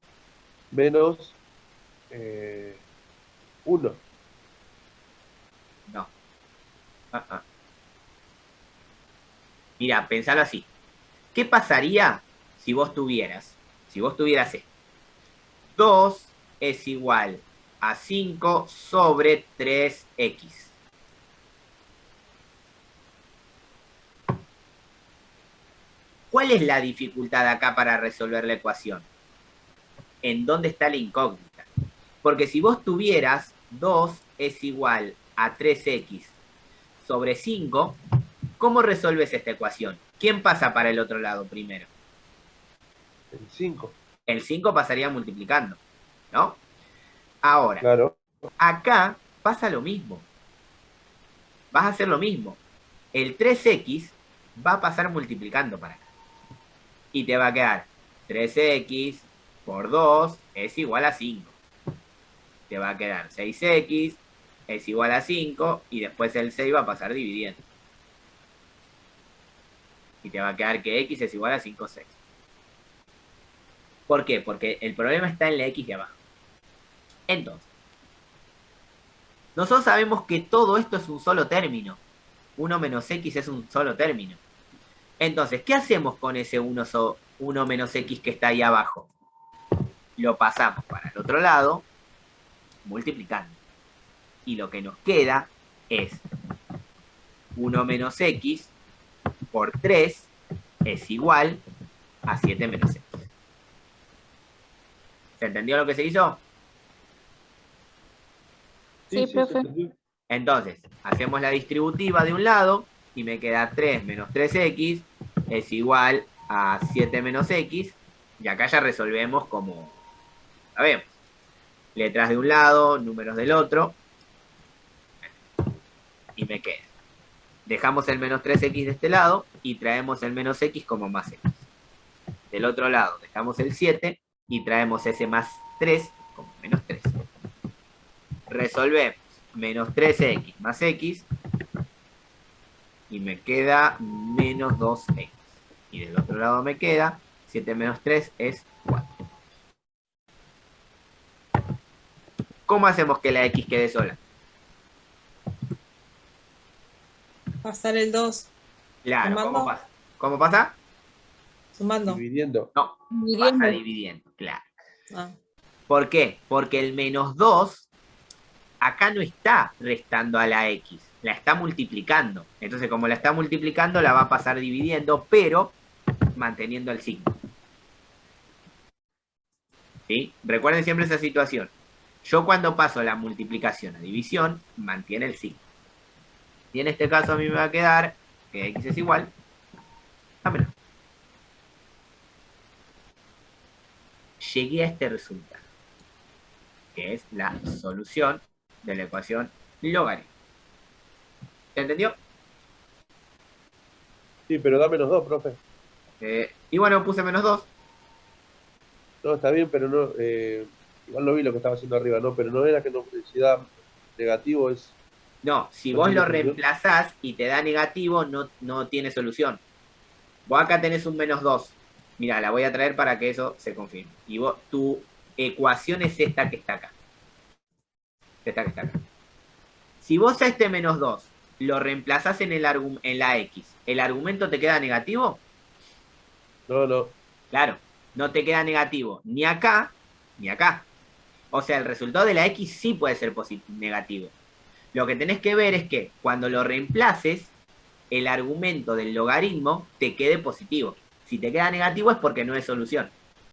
Speaker 6: menos 1.
Speaker 1: No. Mira, pensalo así. ¿Qué pasaría si vos tuvieras esto? 2 es igual a 5 sobre 3x. ¿Cuál es la dificultad acá para resolver la ecuación? ¿En dónde está la incógnita? Porque si vos tuvieras 2 es igual a 3x sobre 5, ¿cómo resuelves esta ecuación? ¿Quién pasa para el otro lado primero?
Speaker 6: El 5.
Speaker 1: El 5 pasaría multiplicando, ¿no? Ahora,
Speaker 6: Claro.
Speaker 1: acá pasa lo mismo. Vas a hacer lo mismo. El 3x va a pasar multiplicando para acá. Y te va a quedar 3x por 2 es igual a 5. Te va a quedar 6x es igual a 5 y después el 6 va a pasar dividiendo. Y te va a quedar que x es igual a 5 6. ¿Por qué? Porque el problema está en la x de abajo. Entonces, nosotros sabemos que todo esto es un solo término. 1 menos x es un solo término. Entonces, ¿qué hacemos con ese 1 menos x que está ahí abajo? Lo pasamos para el otro lado, multiplicando. Y lo que nos queda es 1 menos x por 3 es igual a 7 menos x. ¿Se entendió lo que se hizo?
Speaker 5: Sí, profe.
Speaker 6: se entendió.
Speaker 1: Entonces, hacemos la distributiva de un lado y me queda 3 menos 3x es igual a 7 menos x. Y acá ya resolvemos como sabemos. Letras de un lado, números del otro. Y me queda. Dejamos el menos 3x de este lado y traemos el menos x como más x. Del otro lado dejamos el 7 y traemos ese más 3 como menos 3. Resolvemos menos 3x más x y me queda menos 2x. Y del otro lado me queda 7 menos 3 es 4. ¿Cómo hacemos que la x quede sola?
Speaker 9: Pasar el 2.
Speaker 1: Claro,
Speaker 9: Sumando.
Speaker 1: ¿cómo pasa? ¿Cómo pasa?
Speaker 9: Sumando.
Speaker 6: Dividiendo.
Speaker 1: No,
Speaker 5: Dividiendo.
Speaker 1: pasa dividiendo, claro.
Speaker 9: Ah.
Speaker 1: ¿Por qué? Porque el menos 2 acá no está restando a la x, la está multiplicando. Entonces, como la está multiplicando, la va a pasar dividiendo, pero manteniendo el signo. ¿Sí? Recuerden siempre esa situación. Yo cuando paso la multiplicación a división, mantiene el signo. Y en este caso a mí me va a quedar que x es igual a menos. Llegué a este resultado, que es la solución de la ecuación logaritmo. ¿Se entendió?
Speaker 6: Sí, pero da -2, profe.
Speaker 1: Y bueno, puse -2.
Speaker 6: No, está bien, pero no, igual no vi lo que estaba haciendo arriba, ¿no? Pero no era que no, si da negativo es...
Speaker 1: No, si
Speaker 6: ¿No
Speaker 1: vos
Speaker 6: tiene
Speaker 1: lo
Speaker 6: solución?
Speaker 1: reemplazás y te da negativo, no tiene solución. Vos acá tenés un -2. Mirá, la voy a traer para que eso se confirme. Y vos, tu ecuación es esta que está acá. Esta que está acá. Si vos a este -2 lo reemplazás en la x, ¿el argumento te queda negativo?
Speaker 6: No, no.
Speaker 1: Claro, no te queda negativo ni acá, ni acá. O sea, el resultado de la x sí puede ser negativo. Lo que tenés que ver es que cuando lo reemplaces, el argumento del logaritmo te quede positivo. Si te queda negativo es porque no es solución.